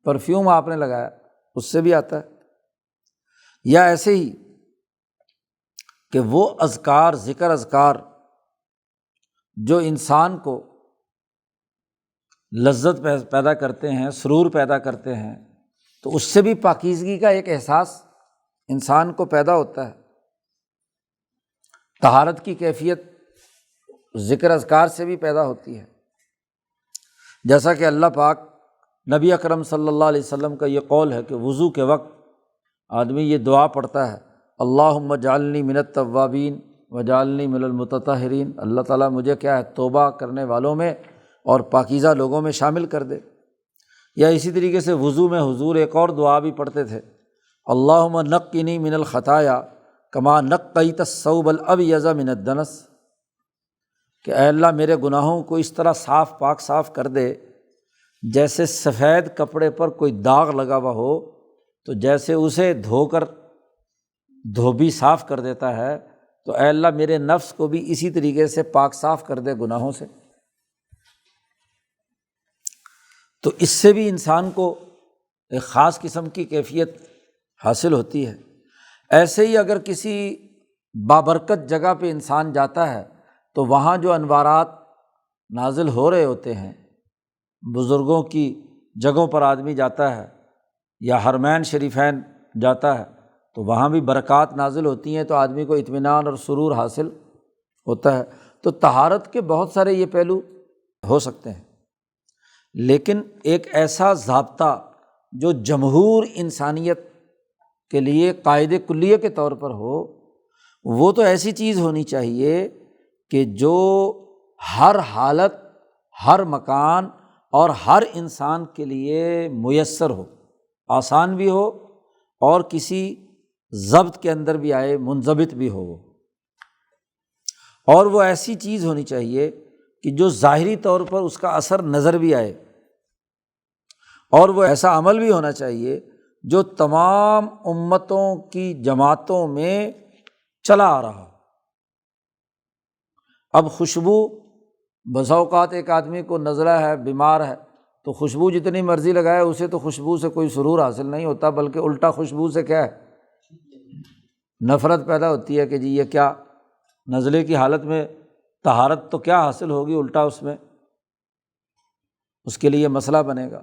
پرفیوم آپ نے لگایا اس سے بھی آتا ہے۔ یا ایسے ہی کہ وہ اذکار، ذکر اذکار جو انسان کو لذت پیدا کرتے ہیں، سرور پیدا کرتے ہیں، تو اس سے بھی پاکیزگی کا ایک احساس انسان کو پیدا ہوتا ہے۔ طہارت کی کیفیت ذکر اذکار سے بھی پیدا ہوتی ہے، جیسا کہ اللہ پاک نبی اکرم صلی اللہ علیہ وسلم کا یہ قول ہے کہ وضو کے وقت آدمی یہ دعا پڑھتا ہے، اللہم اجعلنی من التوابین وجعلنی من المتطہرین، اللہ تعالیٰ مجھے کیا ہے، توبہ کرنے والوں میں اور پاکیزہ لوگوں میں شامل کر دے۔ یا اسی طریقے سے وضو میں حضور ایک اور دعا بھی پڑھتے تھے، اللہم نقنی من الخطایا کما نقیت الثوب الابیض من الدنس، کہ اے اللہ میرے گناہوں کو اس طرح صاف پاک صاف کر دے جیسے سفید کپڑے پر کوئی داغ لگا ہوا ہو، تو جیسے اسے دھو کر دھوبی صاف کر دیتا ہے، تو اے اللہ میرے نفس کو بھی اسی طریقے سے پاک صاف کر دے گناہوں سے۔ تو اس سے بھی انسان کو ایک خاص قسم کی کیفیت حاصل ہوتی ہے۔ ایسے ہی اگر کسی بابرکت جگہ پہ انسان جاتا ہے تو وہاں جو انوارات نازل ہو رہے ہوتے ہیں، بزرگوں کی جگہوں پر آدمی جاتا ہے یا حرمین شریفین جاتا ہے تو وہاں بھی برکات نازل ہوتی ہیں، تو آدمی کو اطمینان اور سرور حاصل ہوتا ہے۔ تو طہارت کے بہت سارے یہ پہلو ہو سکتے ہیں، لیکن ایک ایسا ضابطہ جو جمہور انسانیت کے لیے قاعدہ کلیہ کے طور پر ہو، وہ تو ایسی چیز ہونی چاہیے کہ جو ہر حالت، ہر مکان اور ہر انسان کے لیے میسر ہو، آسان بھی ہو اور کسی ضبط کے اندر بھی آئے، منضبط بھی ہو وہ، اور وہ ایسی چیز ہونی چاہیے کہ جو ظاہری طور پر اس کا اثر نظر بھی آئے، اور وہ ایسا عمل بھی ہونا چاہیے جو تمام امتوں کی جماعتوں میں چلا آ رہا ہو۔ اب خوشبو، بسا اوقات ایک آدمی کو نزلہ ہے، بیمار ہے، تو خوشبو جتنی مرضی لگائے اسے تو خوشبو سے کوئی سرور حاصل نہیں ہوتا، بلکہ الٹا خوشبو سے کیا ہے، نفرت پیدا ہوتی ہے کہ جی یہ کیا، نزلے کی حالت میں طہارت تو کیا حاصل ہوگی، الٹا اس میں اس کے لیے مسئلہ بنے گا۔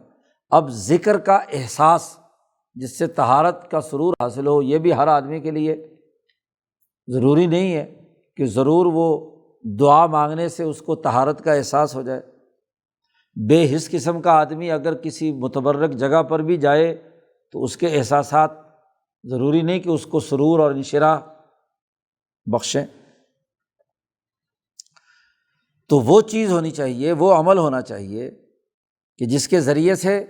اب ذکر کا احساس جس سے طہارت کا سرور حاصل ہو، یہ بھی ہر آدمی کے لیے ضروری نہیں ہے کہ ضرور وہ دعا مانگنے سے اس کو طہارت کا احساس ہو جائے۔ بے حس قسم کا آدمی اگر کسی متبرک جگہ پر بھی جائے تو اس کے احساسات ضروری نہیں کہ اس کو سرور اور انشراح بخشیں۔ تو وہ چیز ہونی چاہیے، وہ عمل ہونا چاہیے کہ جس کے ذریعے سے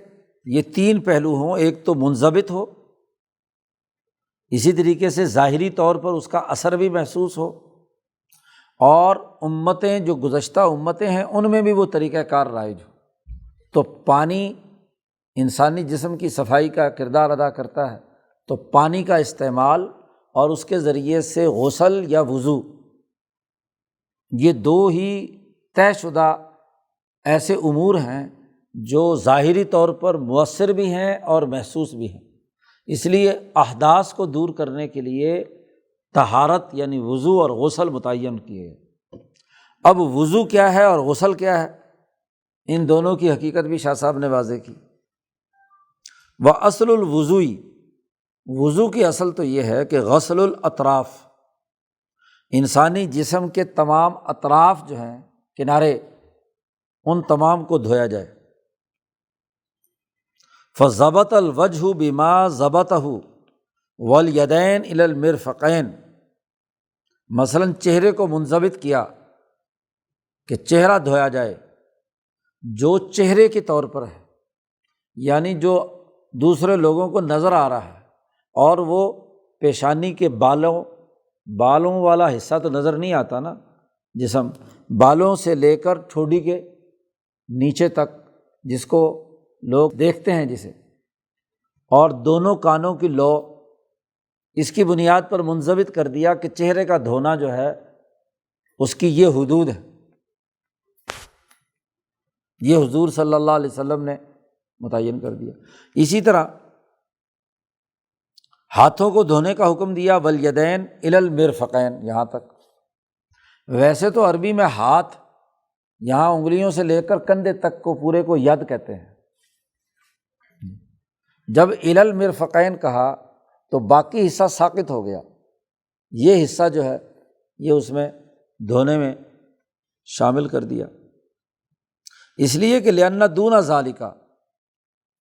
یہ تین پہلو ہوں۔ ایک تو منضبط ہو، اسی طریقے سے ظاہری طور پر اس کا اثر بھی محسوس ہو، اور امتیں جو گزشتہ امتیں ہیں ان میں بھی وہ طریقہ کار رائج ہو۔ تو پانی انسانی جسم کی صفائی کا کردار ادا کرتا ہے، تو پانی کا استعمال اور اس کے ذریعے سے غسل یا وضو، یہ دو ہی طے شدہ ایسے امور ہیں جو ظاہری طور پر مؤثر بھی ہیں اور محسوس بھی ہیں۔ اس لیے احداث کو دور کرنے کے لیے طہارت یعنی وضو اور غسل متعین کیے ہیں۔ اب وضو کیا ہے اور غسل کیا ہے، ان دونوں کی حقیقت بھی شاہ صاحب نے واضح کی۔ وَأَصْلُ الْوُضُوءِ، وضو کی اصل تو یہ ہے کہ غسل الاطراف، انسانی جسم کے تمام اطراف جو ہیں کنارے، ان تمام کو دھویا جائے۔ فَضَبَطَ الْوَجْهُ بِمَا ضَبَطَهُ وَالْيَدَيْنِ إِلَى الْمِرْفَقَيْنِ، مثلاً چہرے کو منضبط کیا کہ چہرہ دھویا جائے جو چہرے کے طور پر ہے، یعنی جو دوسرے لوگوں کو نظر آ رہا ہے، اور وہ پیشانی کے بالوں والا حصہ تو نظر نہیں آتا نا، جسم بالوں سے لے کر ٹھوڑی کے نیچے تک جس کو لوگ دیکھتے ہیں جسے، اور دونوں کانوں کی لو، اس کی بنیاد پر منضبط کر دیا کہ چہرے کا دھونا جو ہے اس کی یہ حدود ہے، یہ حضور صلی اللہ علیہ وسلم نے متعین کر دیا۔ اسی طرح ہاتھوں کو دھونے کا حکم دیا، والیدین الی المرفقین، یہاں تک۔ ویسے تو عربی میں ہاتھ یہاں انگلیوں سے لے کر کندھے تک کو پورے کو ید کہتے ہیں، جب الی المرفقین کہا تو باقی حصہ ساقط ہو گیا، یہ حصہ جو ہے یہ اس میں دھونے میں شامل کر دیا، اس لیے کہ لأن دون ذالک،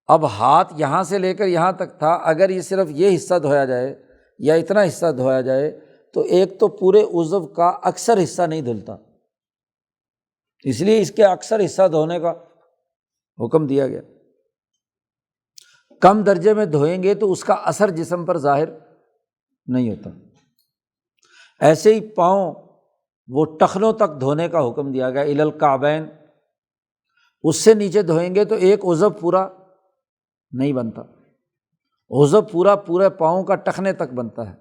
اب ہاتھ یہاں سے لے کر یہاں تک تھا، اگر یہ صرف یہ حصہ دھویا جائے یا اتنا حصہ دھویا جائے تو ایک تو پورے عضو کا اکثر حصہ نہیں دھلتا، اس لیے اس کے اکثر حصہ دھونے کا حکم دیا گیا۔ کم درجے میں دھوئیں گے تو اس کا اثر جسم پر ظاہر نہیں ہوتا۔ ایسے ہی پاؤں، وہ ٹخنوں تک دھونے کا حکم دیا گیا، الی الکعبین، اس سے نیچے دھوئیں گے تو ایک عضو پورا نہیں بنتا، عضو پورے پاؤں کا ٹخنے تک بنتا ہے۔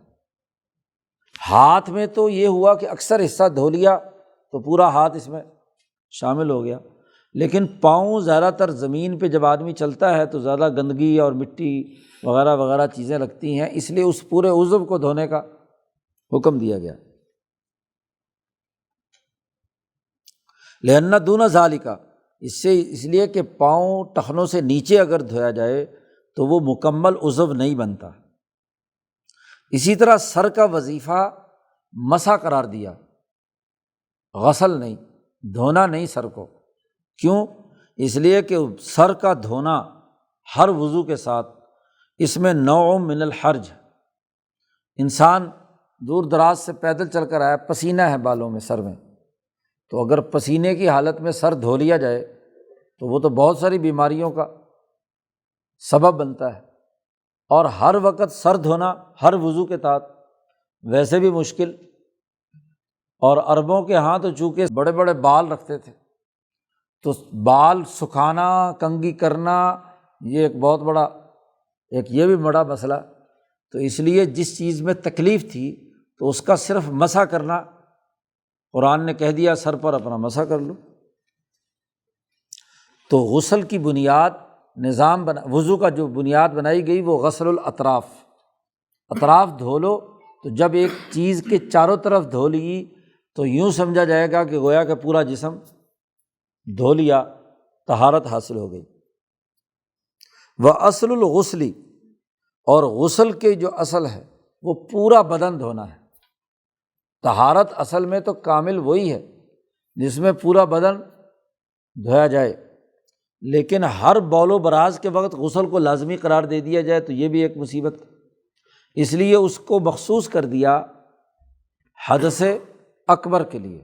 ہاتھ میں تو یہ ہوا کہ اکثر حصہ دھو لیا تو پورا ہاتھ اس میں شامل ہو گیا، لیکن پاؤں زیادہ تر زمین پہ جب آدمی چلتا ہے تو زیادہ گندگی اور مٹی وغیرہ وغیرہ چیزیں لگتی ہیں، اس لیے اس پورے عضو کو دھونے کا حکم دیا گیا۔ لأن دون ذالک، اس لیے کہ پاؤں ٹخنوں سے نیچے اگر دھویا جائے تو وہ مکمل عضو نہیں بنتا۔ اسی طرح سر کا وظیفہ مسح قرار دیا، غسل نہیں، دھونا نہیں سر کو۔ کیوں؟ اس لیے کہ سر کا دھونا ہر وضو کے ساتھ، اس میں نوع من الحرج، انسان دور دراز سے پیدل چل کر آیا، پسینہ ہے بالوں میں، سر میں، تو اگر پسینے کی حالت میں سر دھو لیا جائے تو وہ تو بہت ساری بیماریوں کا سبب بنتا ہے، اور ہر وقت سر دھونا ہر وضو کے تحت ویسے بھی مشکل، اور عربوں کے ہاں تو چونکہ بڑے بڑے بال رکھتے تھے تو بال سکھانا، کنگھی کرنا، یہ ایک بہت بڑا یہ بھی بڑا مسئلہ، تو اس لیے جس چیز میں تکلیف تھی تو اس کا صرف مسح کرنا، قرآن نے کہہ دیا سر پر اپنا مسح کر لو۔ تو غسل کی بنیاد نظام وضو کا جو بنیاد بنائی گئی وہ غسل الاطراف، اطراف دھو لو، تو جب ایک چیز کے چاروں طرف دھو لی تو یوں سمجھا جائے گا کہ گویا کہ پورا جسم دھو لیا، طہارت حاصل ہو گئی۔ وَأَصْلُ الْغُسْلِ، اور غسل کے جو اصل ہے وہ پورا بدن دھونا ہے۔ طہارت اصل میں تو کامل وہی ہے جس میں پورا بدن دھویا جائے، لیکن ہر بول و براز کے وقت غسل کو لازمی قرار دے دیا جائے تو یہ بھی ایک مصیبت، اس لیے اس کو مخصوص کر دیا حدث اکبر کے لیے۔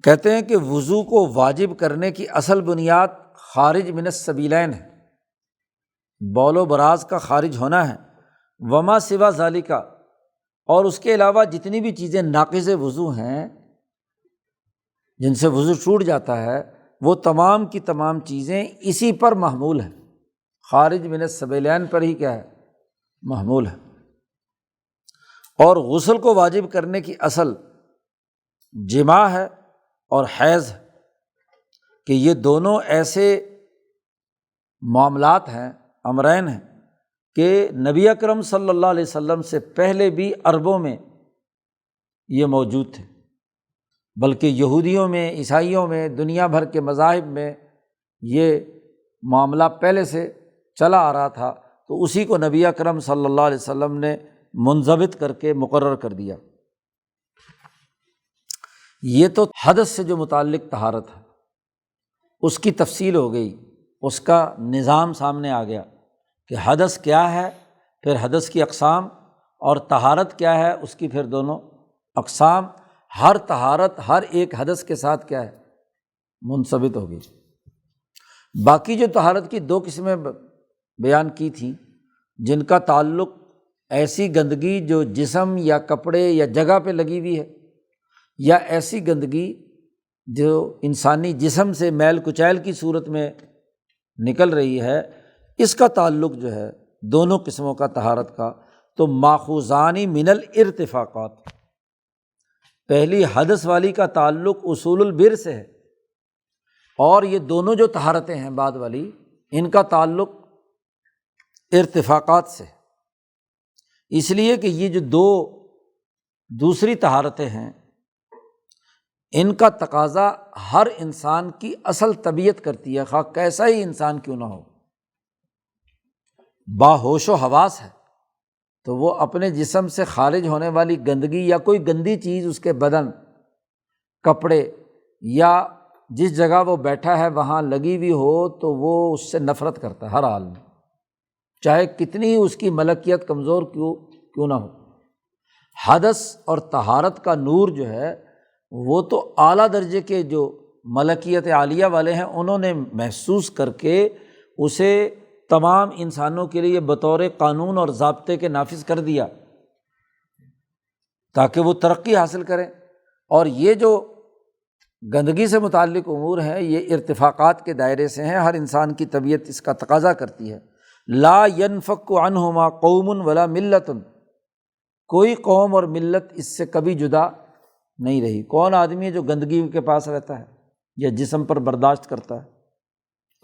کہتے ہیں کہ وضو کو واجب کرنے کی اصل بنیاد خارج من السبیلین ہے، بول و براز کا خارج ہونا ہے، وما سوا ذالک، اور اس کے علاوہ جتنی بھی چیزیں ناقض وضو ہیں جن سے وضو ٹوٹ جاتا ہے، وہ تمام کی تمام چیزیں اسی پر محمول ہیں، خارج من السبیلین پر ہی کیا ہے، محمول ہے۔ اور غسل کو واجب کرنے کی اصل جماع ہے اور حیض ہے، کہ یہ دونوں ایسے معاملات ہیں، امرین ہیں، کہ نبی اکرم صلی اللہ علیہ وسلم سے پہلے بھی عربوں میں یہ موجود تھے، بلکہ یہودیوں میں، عیسائیوں میں، دنیا بھر کے مذاہب میں یہ معاملہ پہلے سے چلا آ رہا تھا، تو اسی کو نبی اکرم صلی اللہ علیہ وسلم نے منضبط کر کے مقرر کر دیا۔ یہ تو حدث سے جو متعلق طہارت ہے، اس کی تفصیل ہو گئی، اس کا نظام سامنے آ گیا کہ حدث کیا ہے، پھر حدث کی اقسام، اور طہارت کیا ہے، اس کی پھر دونوں اقسام۔ ہر طہارت ہر ایک حدث کے ساتھ کیا ہے، منضبط ہوگی۔ باقی جو طہارت کی دو قسمیں بیان کی تھیں، جن کا تعلق ایسی گندگی جو جسم یا کپڑے یا جگہ پہ لگی ہوئی ہے، یا ایسی گندگی جو انسانی جسم سے میل کچیل کی صورت میں نکل رہی ہے، اس کا تعلق جو ہے دونوں قسموں کا طہارت کا، تو ماخوذان من الارتفاقات، پہلی حدث والی کا تعلق اصول البر سے ہے، اور یہ دونوں جو طہارتیں ہیں بعد والی، ان کا تعلق ارتفاقات سے، اس لیے کہ یہ جو دو دوسری طہارتیں ہیں، ان کا تقاضا ہر انسان کی اصل طبیعت کرتی ہے، خواہ کیسا ہی انسان کیوں نہ ہو، باہوش و حواس ہے، تو وہ اپنے جسم سے خارج ہونے والی گندگی یا کوئی گندی چیز اس کے بدن، کپڑے یا جس جگہ وہ بیٹھا ہے وہاں لگی ہوئی ہو، تو وہ اس سے نفرت کرتا ہے ہر حال میں، چاہے کتنی اس کی ملکیت کمزور کیوں نہ ہو۔ حدث اور طہارت کا نور جو ہے وہ تو اعلیٰ درجے کے جو ملکیت عالیہ والے ہیں، انہوں نے محسوس کر کے اسے تمام انسانوں کے لیے بطور قانون اور ضابطے کے نافذ کر دیا تاکہ وہ ترقی حاصل کریں۔ اور یہ جو گندگی سے متعلق امور ہیں، یہ ارتفاقات کے دائرے سے ہیں، ہر انسان کی طبیعت اس کا تقاضا کرتی ہے۔ لا ينفك عنہما قوم ولا ملت، کوئی قوم اور ملت اس سے کبھی جدا نہیں رہی۔ کون آدمی ہے جو گندگی کے پاس رہتا ہے یا جسم پر برداشت کرتا ہے؟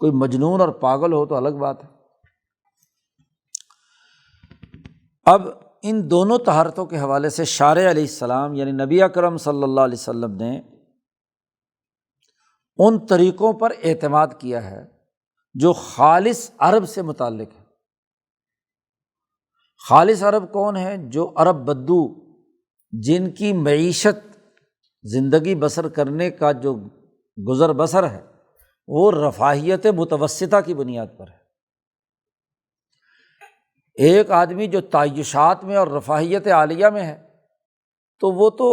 کوئی مجنون اور پاگل ہو تو الگ بات ہے۔ اب ان دونوں طہارتوں کے حوالے سے شارع علیہ السلام یعنی نبی اکرم صلی اللہ علیہ وسلم نے ان طریقوں پر اعتماد کیا ہے جو خالص عرب سے متعلق ہے۔ خالص عرب کون ہیں؟ جو عرب بدو، جن کی معیشت، زندگی بسر کرنے کا جو گزر بسر ہے وہ رفاہیت متوسطہ کی بنیاد پر ہے۔ ایک آدمی جو تعیشات میں اور رفاہیت عالیہ میں ہے تو وہ تو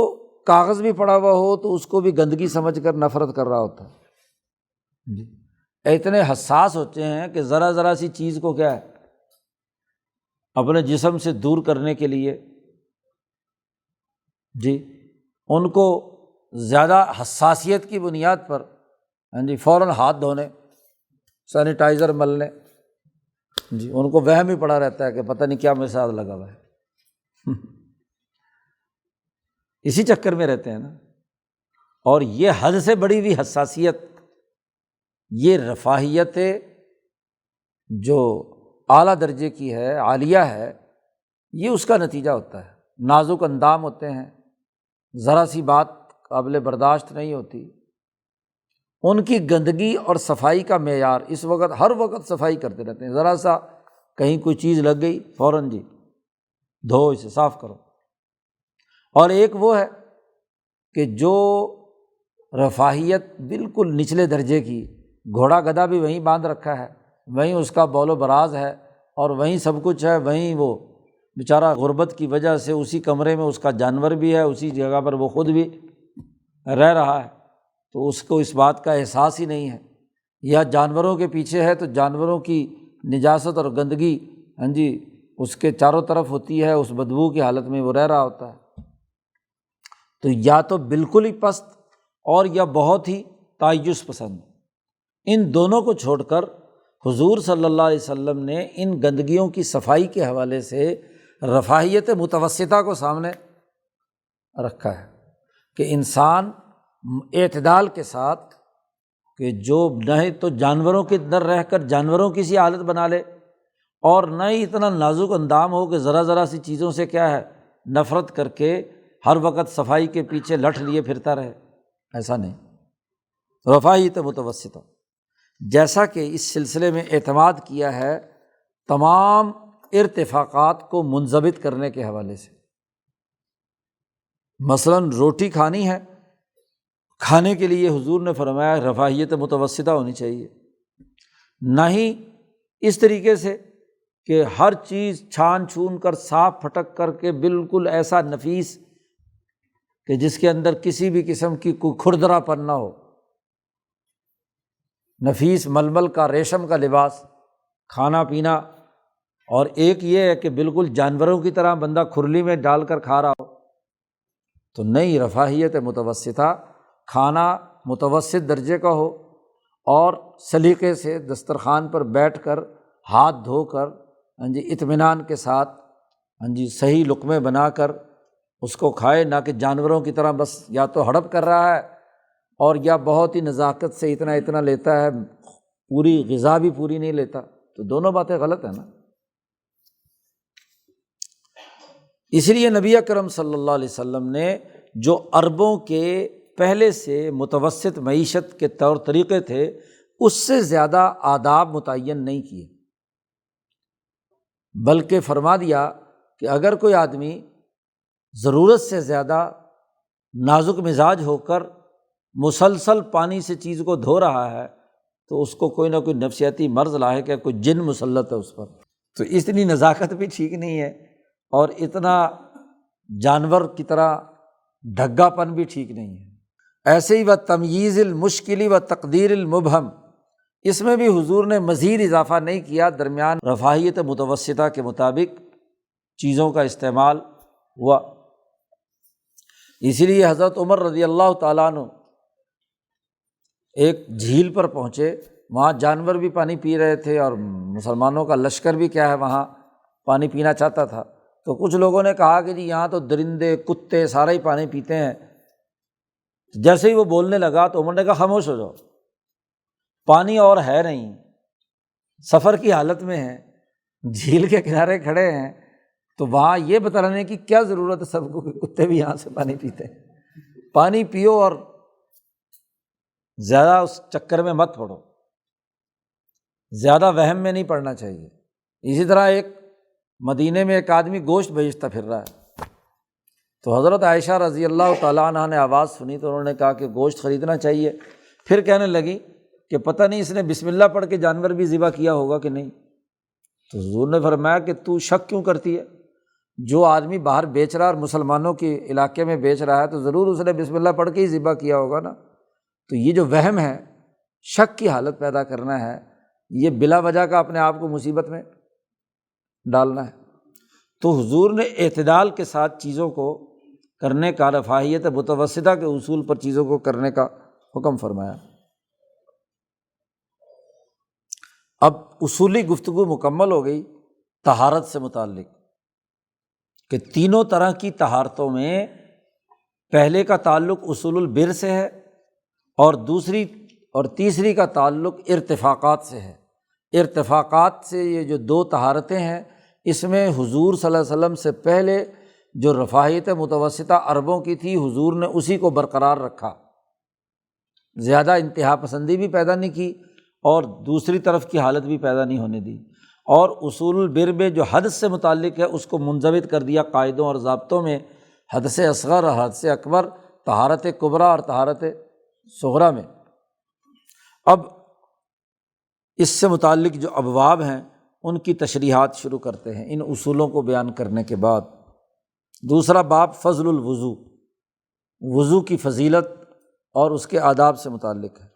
کاغذ بھی پڑا ہوا ہو تو اس کو بھی گندگی سمجھ کر نفرت کر رہا ہوتا ہے۔ اتنے حساس ہوتے ہیں کہ ذرا ذرا سی چیز کو کیا ہے اپنے جسم سے دور کرنے کے لیے ان کو زیادہ حساسیت کی بنیاد پر فوراً ہاتھ دھونے، سینیٹائزر ملنے، ان کو وہم ہی پڑا رہتا ہے کہ پتہ نہیں کیا میرے ساتھ لگا ہوا ہے اسی چکر میں رہتے ہیں نا۔ اور یہ حد سے بڑی ہوئی حساسیت، یہ رفاہیت جو اعلیٰ درجے کی ہے، عالیہ ہے، یہ اس کا نتیجہ ہوتا ہے۔ نازک اندام ہوتے ہیں، ذرا سی بات قابل برداشت نہیں ہوتی، ان کی گندگی اور صفائی کا معیار اس وقت ہر وقت صفائی کرتے رہتے ہیں، ذرا سا کہیں کوئی چیز لگ گئی فوراً دھو، اسے صاف کرو۔ اور ایک وہ ہے کہ جو رفاہیت بالکل نچلے درجے کی، گھوڑا گدھا بھی وہیں باندھ رکھا ہے، وہیں اس کا بول و براز ہے اور وہیں سب کچھ ہے، وہیں وہ بیچارہ غربت کی وجہ سے اسی کمرے میں اس کا جانور بھی ہے، اسی جگہ پر وہ خود بھی رہ رہا ہے، تو اس کو اس بات کا احساس ہی نہیں ہے، یا جانوروں کے پیچھے ہے تو جانوروں کی نجاست اور گندگی اس کے چاروں طرف ہوتی ہے، اس بدبو کی حالت میں وہ رہ رہا ہوتا ہے۔ تو یا تو بالکل ہی پست اور یا بہت ہی تعیش پسند، ان دونوں کو چھوڑ کر حضور صلی اللہ علیہ وسلم نے ان گندگیوں کی صفائی کے حوالے سے رفاہیت متوسطہ کو سامنے رکھا ہے کہ انسان اعتدال کے ساتھ، کہ جو نہ تو جانوروں کے اندر رہ کر جانوروں کی سی حالت بنا لے، اور نہ ہی اتنا نازک اندام ہو کہ ذرا سی چیزوں سے کیا ہے نفرت کر کے ہر وقت صفائی کے پیچھے لٹھ لیے پھرتا رہے، ایسا نہیں۔ رفاہیت متوسطہ، جیسا کہ اس سلسلے میں اعتماد کیا ہے تمام ارتفاقات کو منضبط کرنے کے حوالے سے۔ مثلاً روٹی کھانی ہے، کھانے کے لیے حضور نے فرمایا رفاہیت متوسطہ ہونی چاہیے، نہ ہی اس طریقے سے کہ ہر چیز چھان چھون کر صاف پھٹک کر کے بالکل ایسا نفیس کہ جس کے اندر کسی بھی قسم کی کوئی کھردرا پن نہ ہو، نفیس ململ کا ریشم کا لباس کھانا پینا، اور ایک یہ ہے کہ بالکل جانوروں کی طرح بندہ کھرلی میں ڈال کر کھا رہا ہو، تو نئی رفاہیت متوسطہ، کھانا متوسط درجے کا ہو اور سلیقے سے دسترخوان پر بیٹھ کر ہاتھ دھو کر اطمینان کے ساتھ صحیح لقمے بنا کر اس کو کھائے، نہ کہ جانوروں کی طرح بس یا تو ہڑپ کر رہا ہے اور یا بہت ہی نزاکت سے اتنا لیتا ہے، پوری غذا بھی پوری نہیں لیتا، تو دونوں باتیں غلط ہیں نا۔ اس لیے نبی اکرم صلی اللہ علیہ وسلم نے جو عربوں کے پہلے سے متوسط معیشت کے طور طریقے تھے، اس سے زیادہ آداب متعین نہیں کیے، بلکہ فرما دیا کہ اگر کوئی آدمی ضرورت سے زیادہ نازک مزاج ہو کر مسلسل پانی سے چیز کو دھو رہا ہے تو اس کو کوئی نہ کوئی نفسیاتی مرض لاحق ہے، کوئی جن مسلط ہے اس پر، تو اتنی نزاکت بھی ٹھیک نہیں ہے اور اتنا جانور کی طرح ڈھگا پن بھی ٹھیک نہیں ہے۔ ایسے ہی تمییز المشکل و تقدیر المبہم، اس میں بھی حضور نے مزید اضافہ نہیں کیا، درمیان رفاہیت متوسطہ کے مطابق چیزوں کا استعمال ہوا۔ اسی لیے حضرت عمر رضی اللہ تعالیٰ عنہ ایک جھیل پر پہنچے، وہاں جانور بھی پانی پی رہے تھے اور مسلمانوں کا لشکر بھی کیا ہے وہاں پانی پینا چاہتا تھا، تو کچھ لوگوں نے کہا کہ جی یہاں تو درندے کتے سارے ہی پانی پیتے ہیں۔ جیسے ہی وہ بولنے لگا تو عمر نے کہا خاموش ہو جاؤ، پانی اور ہے نہیں، سفر کی حالت میں ہیں، جھیل کے کنارے کھڑے ہیں، تو وہاں یہ بتانے کی کیا ضرورت ہے سب کو کہ کتے بھی یہاں سے پانی پیتے ہیں، پانی پیو اور زیادہ اس چکر میں مت پڑو، زیادہ وہم میں نہیں پڑنا چاہیے۔ اسی طرح ایک مدینے میں ایک آدمی گوشت بیچتا پھر رہا ہے، تو حضرت عائشہ رضی اللہ تعالیٰ عنہ نے آواز سنی تو انہوں نے کہا کہ گوشت خریدنا چاہیے، پھر کہنے لگی کہ پتہ نہیں اس نے بسم اللہ پڑھ کے جانور بھی ذبح کیا ہوگا کہ نہیں، تو حضور نے فرمایا کہ تو شک کیوں کرتی ہے، جو آدمی باہر بیچ رہا ہے اور مسلمانوں کے علاقے میں بیچ رہا ہے تو ضرور اس نے بسم اللہ پڑھ کے ہی ذبح کیا ہوگا نا۔ تو یہ جو وہم ہے، شک کی حالت پیدا کرنا ہے، یہ بلا وجہ کا اپنے آپ کو مصیبت میں ڈالنا ہے۔ تو حضور نے اعتدال کے ساتھ چیزوں کو کرنے کا، رفاہیت متوسطہ کے اصول پر چیزوں کو کرنے کا حکم فرمایا۔ اب اصولی گفتگو مکمل ہو گئی طہارت سے متعلق، کہ تینوں طرح کی طہارتوں میں پہلے کا تعلق اصول البر سے ہے، اور دوسری اور تیسری کا تعلق ارتفاقات سے ہے۔ ارتفاقات سے یہ جو دو طہارتیں ہیں، اس میں حضور صلی اللہ علیہ وسلم سے پہلے جو رفاہیت متوسطہ عربوں کی تھی، حضور نے اسی کو برقرار رکھا، زیادہ انتہا پسندی بھی پیدا نہیں کی اور دوسری طرف کی حالت بھی پیدا نہیں ہونے دی، اور اصول البر میں جو حد سے متعلق ہے اس کو منضبط کر دیا قاعدوں اور ضابطوں میں، حد سے اصغر اور حد سے اکبر، طہارت کبریٰ اور طہارت صغریٰ میں۔ اب اس سے متعلق جو ابواب ہیں ان کی تشریحات شروع کرتے ہیں ان اصولوں کو بیان کرنے کے بعد۔ دوسرا باب فضل الوضو، وضو کی فضیلت اور اس کے آداب سے متعلق ہے۔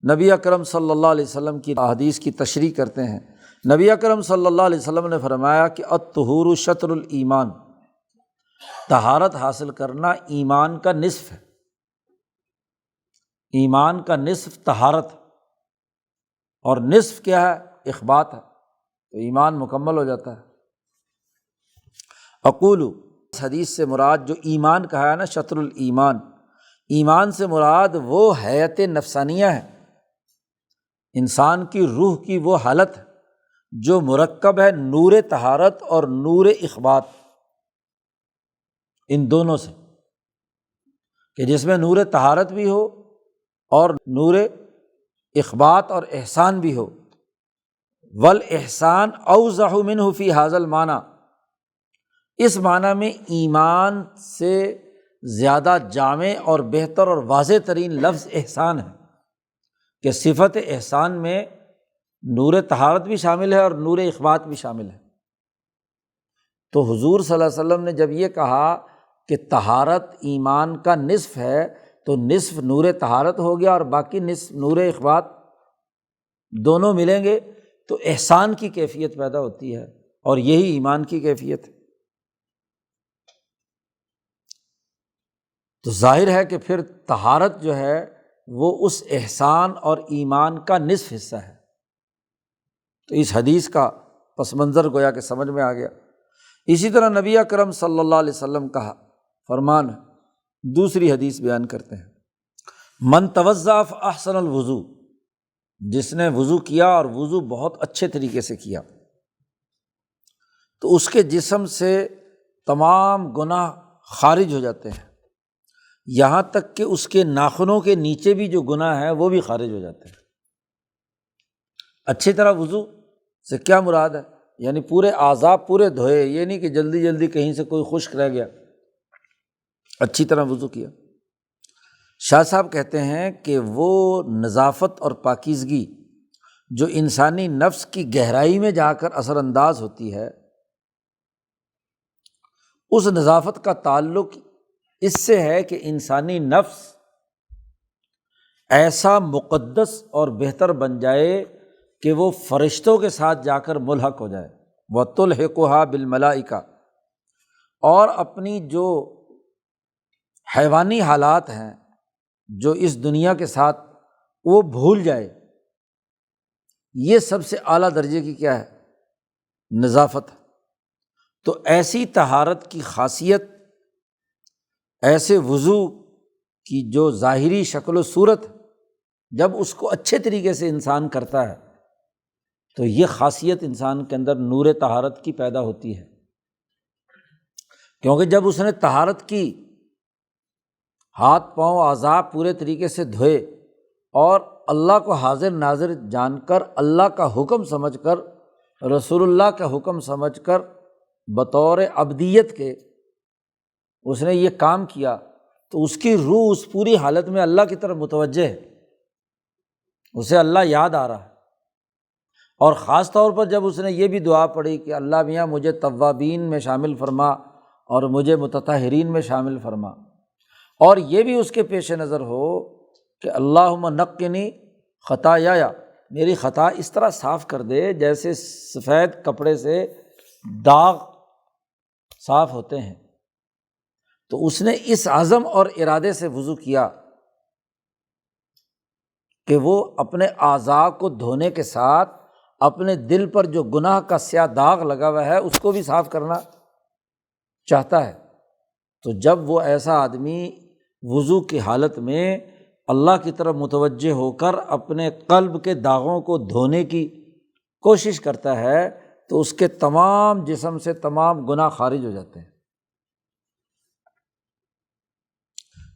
نبی اکرم صلی اللہ علیہ وسلم کی احادیث کی تشریح کرتے ہیں۔ نبی اکرم صلی اللہ علیہ وسلم نے فرمایا کہ الطہور شطر الایمان، طہارت حاصل کرنا ایمان کا نصف ہے۔ ایمان کا نصف طہارت، اور نصف کیا ہے؟ اخبات ہے، تو ایمان مکمل ہو جاتا ہے۔ اقول، اس حدیث سے مراد جو ایمان کہا ہے نا، شطر الایمان، ایمان سے مراد وہ حیت نفسانیہ ہے، انسان کی روح کی وہ حالت جو مرکب ہے نور طہارت اور نور اخبات، ان دونوں سے، کہ جس میں نور طہارت بھی ہو اور نور اخبات اور احسان بھی ہو۔ والاحسان اوضح منہ فی ھذا المعنی، اس معنی میں ایمان سے زیادہ جامع اور بہتر اور واضح ترین لفظ احسان ہے، کہ صفت احسان میں نور طہارت بھی شامل ہے اور نور اخبات بھی شامل ہے۔ تو حضور صلی اللہ علیہ وسلم نے جب یہ کہا کہ طہارت ایمان کا نصف ہے، تو نصف نور طہارت ہو گیا اور باقی نصف نور اخبات، دونوں ملیں گے تو احسان کی کیفیت پیدا ہوتی ہے، اور یہی ایمان کی کیفیت ہے۔ تو ظاہر ہے کہ پھر طہارت جو ہے وہ اس احسان اور ایمان کا نصف حصہ ہے۔ تو اس حدیث کا پس منظر گویا کہ سمجھ میں آ گیا۔ اسی طرح نبی اکرم صلی اللہ علیہ وسلم کا فرمان دوسری حدیث بیان کرتے ہیں، من توضأ فاحسن الوضوء، جس نے وضو کیا اور وضو بہت اچھے طریقے سے کیا، تو اس کے جسم سے تمام گناہ خارج ہو جاتے ہیں، یہاں تک کہ اس کے ناخنوں کے نیچے بھی جو گناہ ہیں وہ بھی خارج ہو جاتے ہیں۔ اچھی طرح وضو سے کیا مراد ہے؟ یعنی پورے اعضاء پورے دھوئے، یہ نہیں کہ جلدی جلدی کہیں سے کوئی خشک رہ گیا، اچھی طرح وضو کیا۔ شاہ صاحب کہتے ہیں کہ وہ نظافت اور پاکیزگی جو انسانی نفس کی گہرائی میں جا کر اثر انداز ہوتی ہے، اس نظافت کا تعلق اس سے ہے کہ انسانی نفس ایسا مقدس اور بہتر بن جائے کہ وہ فرشتوں کے ساتھ جا کر ملحق ہو جائے، وَتُلْحِقُهَا بِالْمَلَائِکَةِ، اور اپنی جو حیوانی حالات ہیں جو اس دنیا کے ساتھ وہ بھول جائے۔ یہ سب سے اعلیٰ درجے کی کیا ہے؟ نظافت۔ تو ایسی طہارت کی خاصیت، ایسے وضو کی جو ظاہری شکل و صورت، جب اس کو اچھے طریقے سے انسان کرتا ہے تو یہ خاصیت انسان کے اندر نور طہارت کی پیدا ہوتی ہے، کیونکہ جب اس نے طہارت کی، ہاتھ پاؤں اعضاء پورے طریقے سے دھوئے اور اللہ کو حاضر ناظر جان کر، اللہ کا حکم سمجھ کر، رسول اللہ کا حکم سمجھ کر، بطور عبدیت کے اس نے یہ کام کیا، تو اس کی روح اس پوری حالت میں اللہ کی طرف متوجہ ہے، اسے اللہ یاد آ رہا ہے۔ اور خاص طور پر جب اس نے یہ بھی دعا پڑھی کہ اللہ میاں مجھے توابین میں شامل فرما اور مجھے متطہرین میں شامل فرما، اور یہ بھی اس کے پیش نظر ہو کہ اللہم نقنی خطایایا، میری خطا اس طرح صاف کر دے جیسے سفید کپڑے سے داغ صاف ہوتے ہیں۔ تو اس نے اس عزم اور ارادے سے وضو کیا کہ وہ اپنے اعضاء کو دھونے کے ساتھ اپنے دل پر جو گناہ کا سیاہ داغ لگا ہوا ہے اس کو بھی صاف کرنا چاہتا ہے۔ تو جب وہ ایسا آدمی وضو کی حالت میں اللہ کی طرف متوجہ ہو کر اپنے قلب کے داغوں کو دھونے کی کوشش کرتا ہے تو اس کے تمام جسم سے تمام گناہ خارج ہو جاتے ہیں۔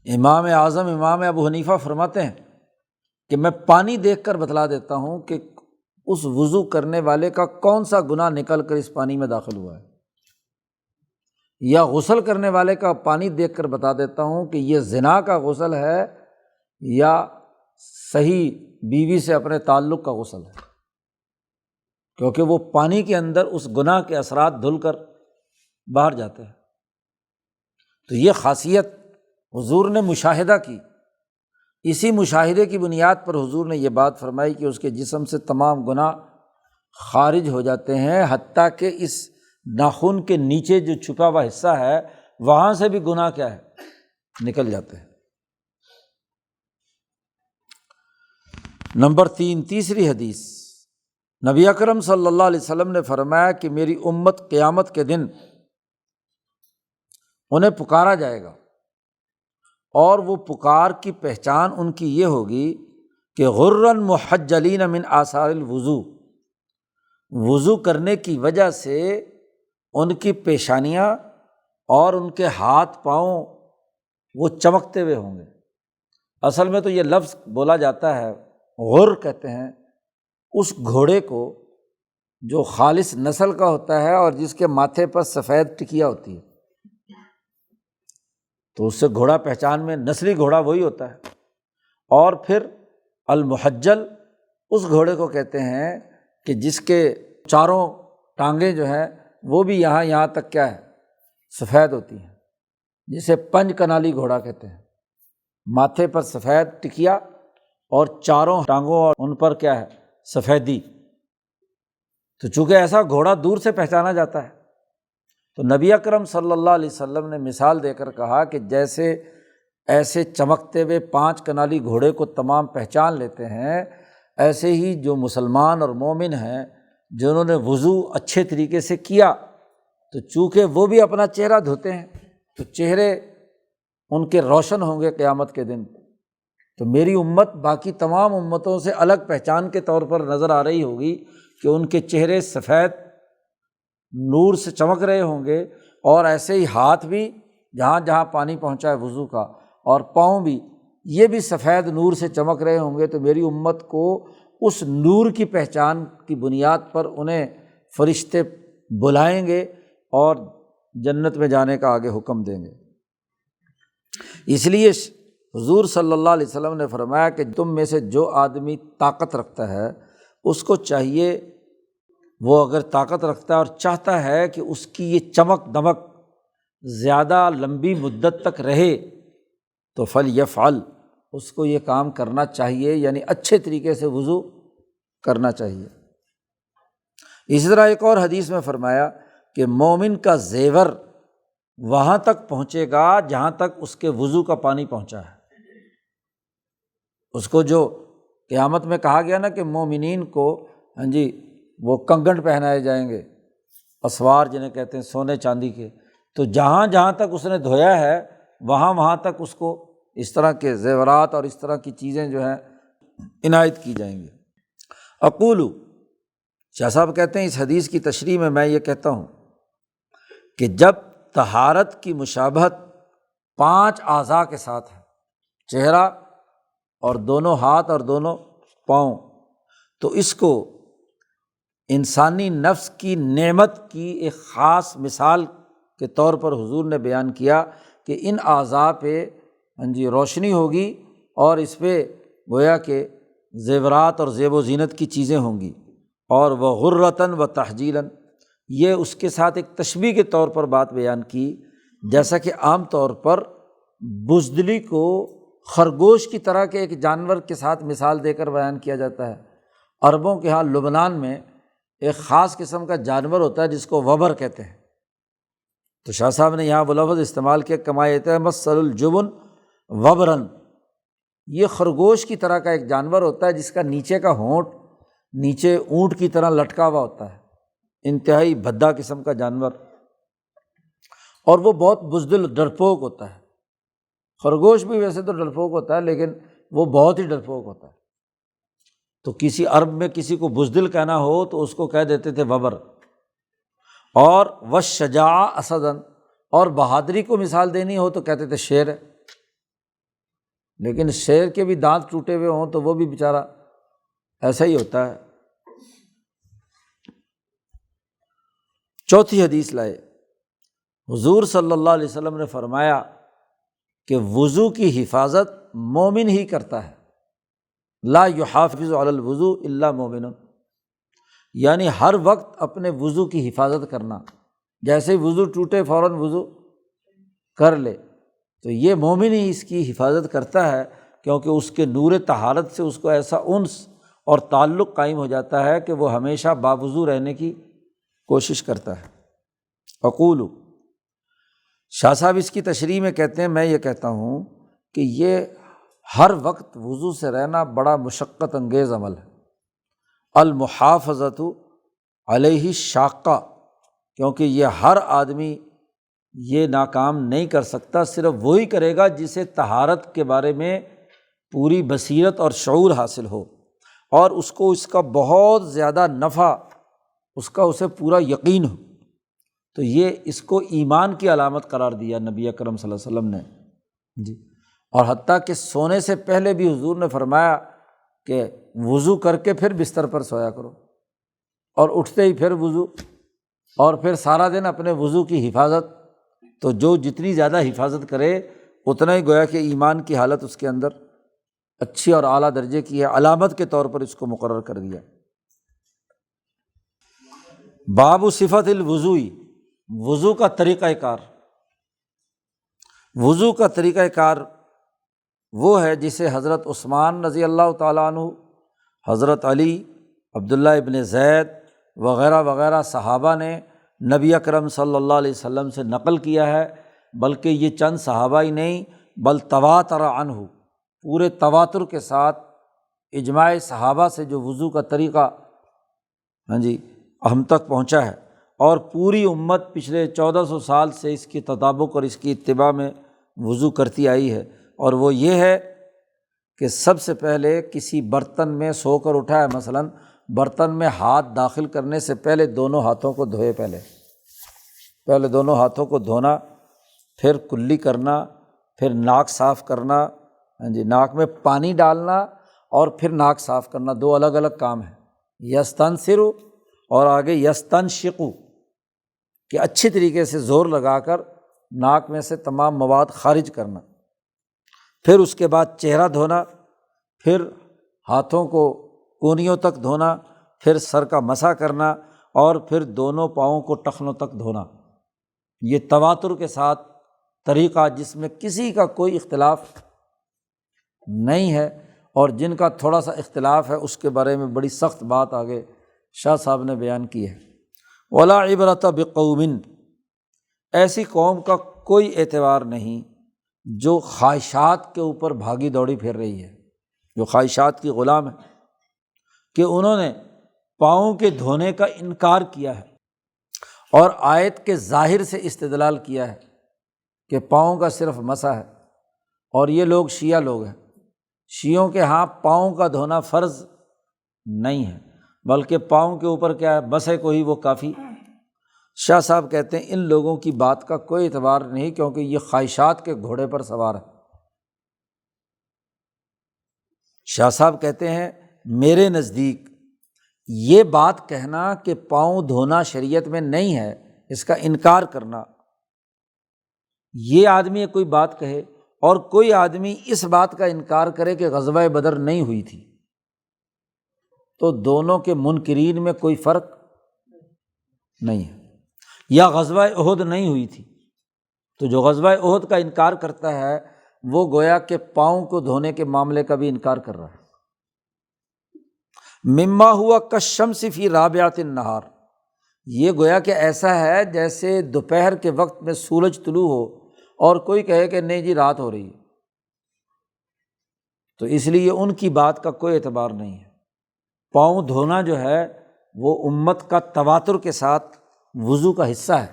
امام اعظم امام ابو حنیفہ فرماتے ہیں کہ میں پانی دیکھ کر بتلا دیتا ہوں کہ اس وضو کرنے والے کا کون سا گناہ نکل کر اس پانی میں داخل ہوا ہے، یا غسل کرنے والے کا پانی دیکھ کر بتا دیتا ہوں کہ یہ زنا کا غسل ہے یا صحیح بیوی سے اپنے تعلق کا غسل ہے، کیونکہ وہ پانی کے اندر اس گناہ کے اثرات دھل کر باہر جاتے ہیں۔ تو یہ خاصیت حضور نے مشاہدہ کی اسی مشاہدے کی بنیاد پر حضور نے یہ بات فرمائی کہ اس کے جسم سے تمام گناہ خارج ہو جاتے ہیں، حتیٰ کہ اس ناخن کے نیچے جو چھپا ہوا حصہ ہے وہاں سے بھی گناہ کیا ہے، نکل جاتے ہیں۔ نمبر 3، تیسری حدیث، نبی اکرم صلی اللہ علیہ وسلم نے فرمایا کہ میری امت قیامت کے دن انہیں پکارا جائے گا، اور وہ پکار کی پہچان ان کی یہ ہوگی کہ غرًا محجلین من آثار الوضو، وضو کرنے کی وجہ سے ان کی پیشانیاں اور ان کے ہاتھ پاؤں وہ چمکتے ہوئے ہوں گے۔ اصل میں تو یہ لفظ بولا جاتا ہے، غر کہتے ہیں اس گھوڑے کو جو خالص نسل کا ہوتا ہے اور جس کے ماتھے پر سفید ٹکیا ہوتی ہے، تو اس سے گھوڑا پہچان میں نسلی گھوڑا وہی ہوتا ہے۔ اور پھر المحجل اس گھوڑے کو کہتے ہیں کہ جس کے چاروں ٹانگیں جو ہیں وہ بھی یہاں تک کیا ہے، سفید ہوتی ہیں، جسے پنج کنالی گھوڑا کہتے ہیں، ماتھے پر سفید ٹکیا اور چاروں ٹانگوں اور ان پر کیا ہے، سفیدی۔ تو چونکہ ایسا گھوڑا دور سے پہچانا جاتا ہے، تو نبی اکرم صلی اللہ علیہ وسلم نے مثال دے کر کہا کہ جیسے ایسے چمکتے ہوئے 5 کنالی گھوڑے کو تمام پہچان لیتے ہیں، ایسے ہی جو مسلمان اور مومن ہیں جنہوں نے وضو اچھے طریقے سے کیا، تو چونکہ وہ بھی اپنا چہرہ دھوتے ہیں تو چہرے ان کے روشن ہوں گے قیامت کے دن۔ تو میری امت باقی تمام امتوں سے الگ پہچان کے طور پر نظر آ رہی ہوگی کہ ان کے چہرے سفید نور سے چمک رہے ہوں گے، اور ایسے ہی ہاتھ بھی جہاں جہاں پانی پہنچا ہے وضو کا، اور پاؤں بھی یہ بھی سفید نور سے چمک رہے ہوں گے۔ تو میری امت کو اس نور کی پہچان کی بنیاد پر انہیں فرشتے بلائیں گے اور جنت میں جانے کا آگے حکم دیں گے۔ اس لیے حضور صلی اللہ علیہ وسلم نے فرمایا کہ تم میں سے جو آدمی طاقت رکھتا ہے اس کو چاہیے، وہ اگر طاقت رکھتا ہے اور چاہتا ہے کہ اس کی یہ چمک دمک زیادہ لمبی مدت تک رہے، تو فلیفعل، اس کو یہ کام کرنا چاہیے، یعنی اچھے طریقے سے وضو کرنا چاہیے۔ اسی طرح ایک اور حدیث میں فرمایا کہ مومن کا زیور وہاں تک پہنچے گا جہاں تک اس کے وضو کا پانی پہنچا ہے۔ اس کو جو قیامت میں کہا گیا نا کہ مومنین کو وہ کنگن پہنائے جائیں گے، اسوار جنہیں کہتے ہیں سونے چاندی کے، تو جہاں جہاں تک اس نے دھویا ہے وہاں تک اس کو اس طرح کے زیورات اور اس طرح کی چیزیں جو ہیں عنایت کی جائیں گی۔ اقول، شاہ صاحب کہتے ہیں اس حدیث کی تشریح میں یہ کہتا ہوں کہ جب طہارت کی مشابہت 5 اعضاء کے ساتھ ہے، چہرہ اور دونوں ہاتھ اور دونوں پاؤں، تو اس کو انسانی نفس کی نعمت کی ایک خاص مثال کے طور پر حضور نے بیان کیا کہ ان اعضاء پہ روشنی ہوگی، اور اس پہ گویا کہ زیورات اور زیب و زینت کی چیزیں ہوں گی، اور وہ غرۃً و تحجیلاً، یہ اس کے ساتھ ایک تشبیہ کے طور پر بات بیان کی، جیسا کہ عام طور پر بزدلی کو خرگوش کی طرح کے ایک جانور کے ساتھ مثال دے کر بیان کیا جاتا ہے۔ عربوں کے ہاں لبنان میں ایک خاص قسم کا جانور ہوتا ہے جس کو وبر کہتے ہیں، تو شاہ صاحب نے یہاں وہ لفظ استعمال کیا کما یتمثل الجبن وبراً، یہ خرگوش کی طرح کا ایک جانور ہوتا ہے جس کا نیچے کا ہونٹ نیچے اونٹ کی طرح لٹکا ہوا ہوتا ہے، انتہائی بھدا قسم کا جانور، اور وہ بہت بزدل ڈرپوک ہوتا ہے۔ خرگوش بھی ویسے تو ڈرپوک ہوتا ہے لیکن وہ بہت ہی ڈرپوک ہوتا ہے، تو کسی عرب میں کسی کو بزدل کہنا ہو تو اس کو کہہ دیتے تھے وبر۔ اور والشجاع اسداً، اور بہادری کو مثال دینی ہو تو کہتے تھے شیر ہے، لیکن شیر کے بھی دانت ٹوٹے ہوئے ہوں تو وہ بھی بیچارہ ایسا ہی ہوتا ہے۔ چوتھی حدیث لائے، حضور صلی اللہ علیہ وسلم نے فرمایا کہ وضو کی حفاظت مومن ہی کرتا ہے، لا یحافظ علی الوضوء الا مومن، یعنی ہر وقت اپنے وضو کی حفاظت کرنا، جیسے ہی وضو ٹوٹے فوراً وضو کر لے، تو یہ مومن ہی اس کی حفاظت کرتا ہے کیونکہ اس کے نور طہارت سے اس کو ایسا انس اور تعلق قائم ہو جاتا ہے کہ وہ ہمیشہ باوضو رہنے کی کوشش کرتا ہے۔ اقول، شاہ صاحب اس کی تشریح میں کہتے ہیں، میں یہ کہتا ہوں کہ یہ ہر وقت وضو سے رہنا بڑا مشقت انگیز عمل ہے۔ المحافظۃ علیہ شاقہ، کیونکہ یہ ہر آدمی یہ ناکام نہیں کر سکتا، صرف وہی کرے گا جسے طہارت کے بارے میں پوری بصیرت اور شعور حاصل ہو، اور اس کو اس کا بہت زیادہ نفع اسے پورا یقین ہو۔ تو یہ اس کو ایمان کی علامت قرار دیا نبی اکرم صلی اللہ علیہ وسلم نے جی۔ اور حتیٰ کہ سونے سے پہلے بھی حضور نے فرمایا کہ وضو کر کے پھر بستر پر سویا کرو، اور اٹھتے ہی پھر وضو، اور پھر سارا دن اپنے وضو کی حفاظت۔ تو جو جتنی زیادہ حفاظت کرے اتنا ہی گویا کہ ایمان کی حالت اس کے اندر اچھی اور اعلیٰ درجے کی ہے، علامت کے طور پر اس کو مقرر کر دیا۔ باب صفت الوضوء، وضو کا طریقہ کار۔ وضو کا طریقہ کار وہ ہے جسے حضرت عثمان رضی اللہ تعالیٰ عنہ، حضرت علی، عبداللہ ابن زید وغیرہ وغیرہ صحابہ نے نبی اکرم صلی اللہ علیہ وسلم سے نقل کیا ہے، بلکہ یہ چند صحابہ ہی نہیں بل تواتر عنہ، پورے تواتر کے ساتھ اجماع صحابہ سے جو وضو کا طریقہ ہم تک پہنچا ہے، اور پوری امت پچھلے 1400 سال سے اس کی تطابق اور اس کی اتباع میں وضو کرتی آئی ہے۔ اور وہ یہ ہے کہ سب سے پہلے کسی برتن میں سو کر اٹھا ہے، مثلاً برتن میں ہاتھ داخل کرنے سے پہلے دونوں ہاتھوں کو دھوئے، پہلے دونوں ہاتھوں کو دھونا، پھر کلی کرنا، پھر ناک صاف کرنا، ناک میں پانی ڈالنا اور پھر ناک صاف کرنا، دو الگ الگ کام ہیں۔ یستنثر اور آگے یستنشق، کہ اچھی طریقے سے زور لگا کر ناک میں سے تمام مواد خارج کرنا، پھر اس کے بعد چہرہ دھونا، پھر ہاتھوں کو کونیوں تک دھونا، پھر سر کا مسح کرنا، اور پھر دونوں پاؤں کو ٹخنوں تک دھونا۔ یہ تواتر کے ساتھ طریقہ جس میں کسی کا کوئی اختلاف نہیں ہے، اور جن کا تھوڑا سا اختلاف ہے اس کے بارے میں بڑی سخت بات آگے شاہ صاحب نے بیان کی ہے۔ ولا عبرۃ بقوم، ایسی قوم کا کوئی اعتبار نہیں جو خواہشات کے اوپر بھاگی دوڑی پھر رہی ہے، جو خواہشات کی غلام ہے، کہ انہوں نے پاؤں کے دھونے کا انکار کیا ہے اور آیت کے ظاہر سے استدلال کیا ہے کہ پاؤں کا صرف مسح ہے۔ اور یہ لوگ شیعہ لوگ ہیں، شیعوں کے ہاں پاؤں کا دھونا فرض نہیں ہے، بلکہ پاؤں کے اوپر کیا ہے، مسح کو ہی وہ کافی۔ شاہ صاحب کہتے ہیں ان لوگوں کی بات کا کوئی اعتبار نہیں، کیونکہ یہ خواہشات کے گھوڑے پر سوار ہے۔ شاہ صاحب کہتے ہیں میرے نزدیک یہ بات کہنا کہ پاؤں دھونا شریعت میں نہیں ہے، اس کا انکار کرنا، یہ آدمی کوئی بات کہے اور کوئی آدمی اس بات کا انکار کرے کہ غزوہ بدر نہیں ہوئی تھی، تو دونوں کے منکرین میں کوئی فرق نہیں ہے، یا غزوہ احد نہیں ہوئی تھی، تو جو غزوہ احد کا انکار کرتا ہے وہ گویا کہ پاؤں کو دھونے کے معاملے کا بھی انکار کر رہا ہے۔ مما ہوا کالشمس فی رابعۃ النہار، یہ گویا کہ ایسا ہے جیسے دوپہر کے وقت میں سورج طلوع ہو اور کوئی کہے کہ نہیں جی رات ہو رہی ہے، تو اس لیے ان کی بات کا کوئی اعتبار نہیں ہے۔ پاؤں دھونا جو ہے وہ امت کا تواتر کے ساتھ وضو کا حصہ ہے۔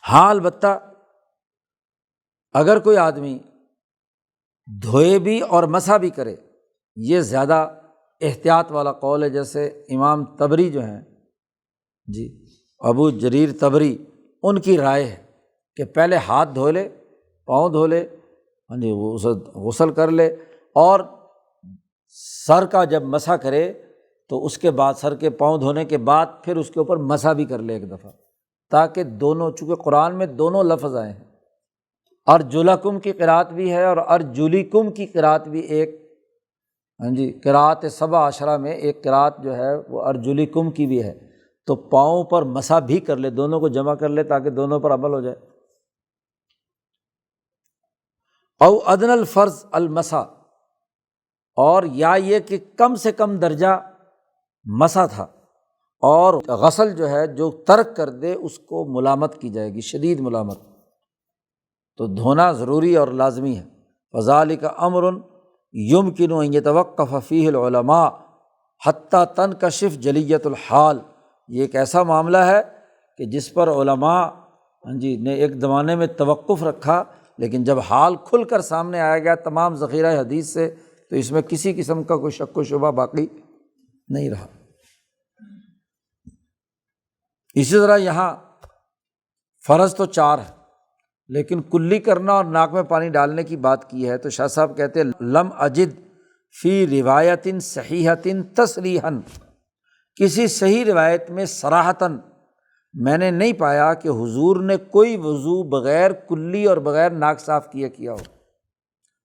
ہاں البتہ اگر کوئی آدمی دھوئے بھی اور مسح بھی کرے، یہ زیادہ احتیاط والا قول ہے، جیسے امام طبری جو ہیں ابو جریر طبری، ان کی رائے ہے کہ پہلے ہاتھ دھو لے، پاؤں دھو لے، غسل کر لے، اور سر کا جب مسح کرے تو اس کے بعد سر کے پاؤں دھونے کے بعد پھر اس کے اوپر مسح بھی کر لے ایک دفعہ، تاکہ دونوں، چونکہ قرآن میں دونوں لفظ آئے ہیں، ارجلکم کی قرأت بھی ہے اور ارجلکم کی قرأت بھی، ایک قرأت 17 میں ایک قرأت جو ہے وہ ارجلکم کی بھی ہے، تو پاؤں پر مسح بھی کر لے، دونوں کو جمع کر لے تاکہ دونوں پر عمل ہو جائے۔ او ادن الفرض المسا، اور یا یہ کہ کم سے کم درجہ مسا تھا، اور غسل جو ہے جو ترک کر دے اس کو ملامت کی جائے گی، شدید ملامت، تو دھونا ضروری اور لازمی ہے۔ فذلک امر یمکن ان یتوقف فیہ العلماء حتی تنکشف جلیۃ الحال، یہ ایک ایسا معاملہ ہے کہ جس پر علماء نے ایک زمانے میں توقف رکھا، لیکن جب حال کھل کر سامنے آیا گیا تمام ذخیرہ حدیث سے، تو اس میں کسی قسم کا کوئی شک و شبہ باقی نہیں رہا۔ اسی طرح یہاں فرض تو 4 ہے، لیکن کلی کرنا اور ناک میں پانی ڈالنے کی بات کی ہے، تو شاہ صاحب کہتے ہیں لم اجد فی روایت صحیحۃ تصریحا، کسی صحیح روایت میں صراحتاً میں نے نہیں پایا کہ حضور نے کوئی وضو بغیر کلی اور بغیر ناک صاف کیا ہو،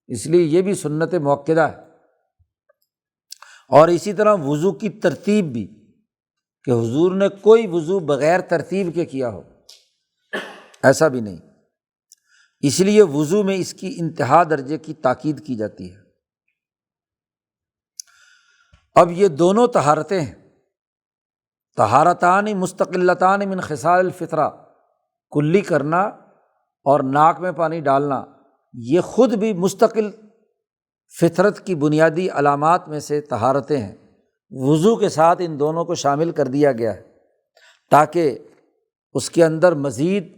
اس لیے یہ بھی سنت مؤکدہ ہے۔ اور اسی طرح وضو کی ترتیب بھی، کہ حضور نے کوئی وضو بغیر ترتیب کے کیا ہو، ایسا بھی نہیں، اس لیے وضو میں اس کی انتہا درجے کی تاکید کی جاتی ہے۔ اب یہ دونوں طہارتیں ہیں، طہارتان مستقلتان من خصال الفطرہ، کلی کرنا اور ناک میں پانی ڈالنا، یہ خود بھی مستقل فطرت کی بنیادی علامات میں سے طہارتیں ہیں۔ وضو کے ساتھ ان دونوں کو شامل کر دیا گیا ہے تاکہ اس کے اندر مزید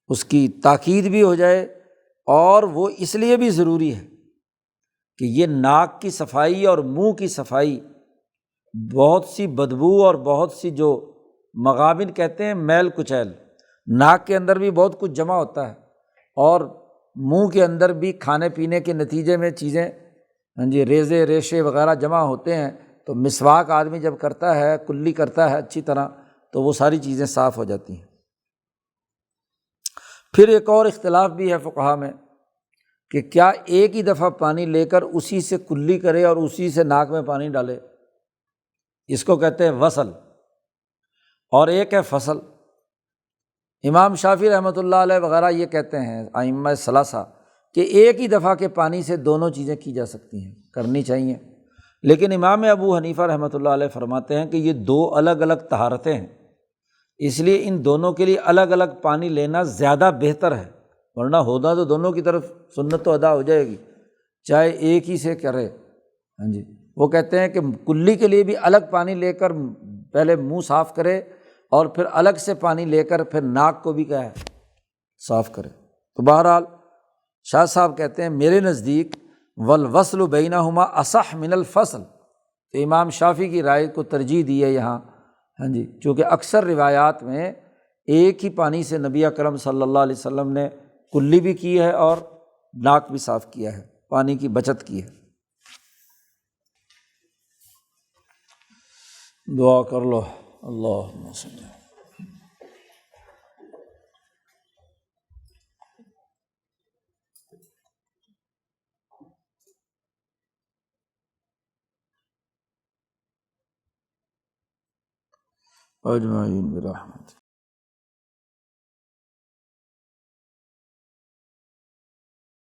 اس کی تاکید بھی ہو جائے، اور وہ اس لیے بھی ضروری ہے کہ یہ ناک کی صفائی اور منہ کی صفائی، بہت سی بدبو اور بہت سی جو مغابن کہتے ہیں میل کچیل، ناک کے اندر بھی بہت کچھ جمع ہوتا ہے، اور منہ کے اندر بھی کھانے پینے کے نتیجے میں چیزیں ریزے ریشے وغیرہ جمع ہوتے ہیں، تو مسواک آدمی جب کرتا ہے، کلی کرتا ہے اچھی طرح، تو وہ ساری چیزیں صاف ہو جاتی ہیں۔ پھر ایک اور اختلاف بھی ہے فقہا میں کہ کیا ایک ہی دفعہ پانی لے کر اسی سے کلی کرے اور اسی سے ناک میں پانی ڈالے، اس کو کہتے ہیں وصل، اور ایک ہے فصل۔ امام شافعی رحمۃ اللہ علیہ وغیرہ یہ کہتے ہیں، ائمہ ثلاثہ، کہ ایک ہی دفعہ کے پانی سے دونوں چیزیں کی جا سکتی ہیں، کرنی چاہیے۔ لیکن امام ابو حنیفہ رحمۃ اللہ علیہ فرماتے ہیں کہ یہ 2 الگ الگ طہارتیں ہیں، اس لیے ان دونوں کے لیے الگ الگ پانی لینا زیادہ بہتر ہے، ورنہ ہونا تو دونوں کی طرف سنت تو ادا ہو جائے گی، چاہے ایک ہی سے کرے۔ وہ کہتے ہیں کہ کلی کے لیے بھی الگ پانی لے کر پہلے منہ صاف کرے، اور پھر الگ سے پانی لے کر پھر ناک کو بھی کیا ہے صاف کرے۔ تو بہرحال شاہ صاحب کہتے ہیں میرے نزدیک والوصل بینہما اصح من الفصل، تو امام شافعی کی رائے کو ترجیح دی ہے یہاں، چونکہ اکثر روایات میں ایک ہی پانی سے نبی اکرم صلی اللہ علیہ وسلم نے کلی بھی کی ہے اور ناک بھی صاف کیا ہے، پانی کی بچت کی ہے۔ دعا کر لو، اللہم صلی اجمعین برحمتک۔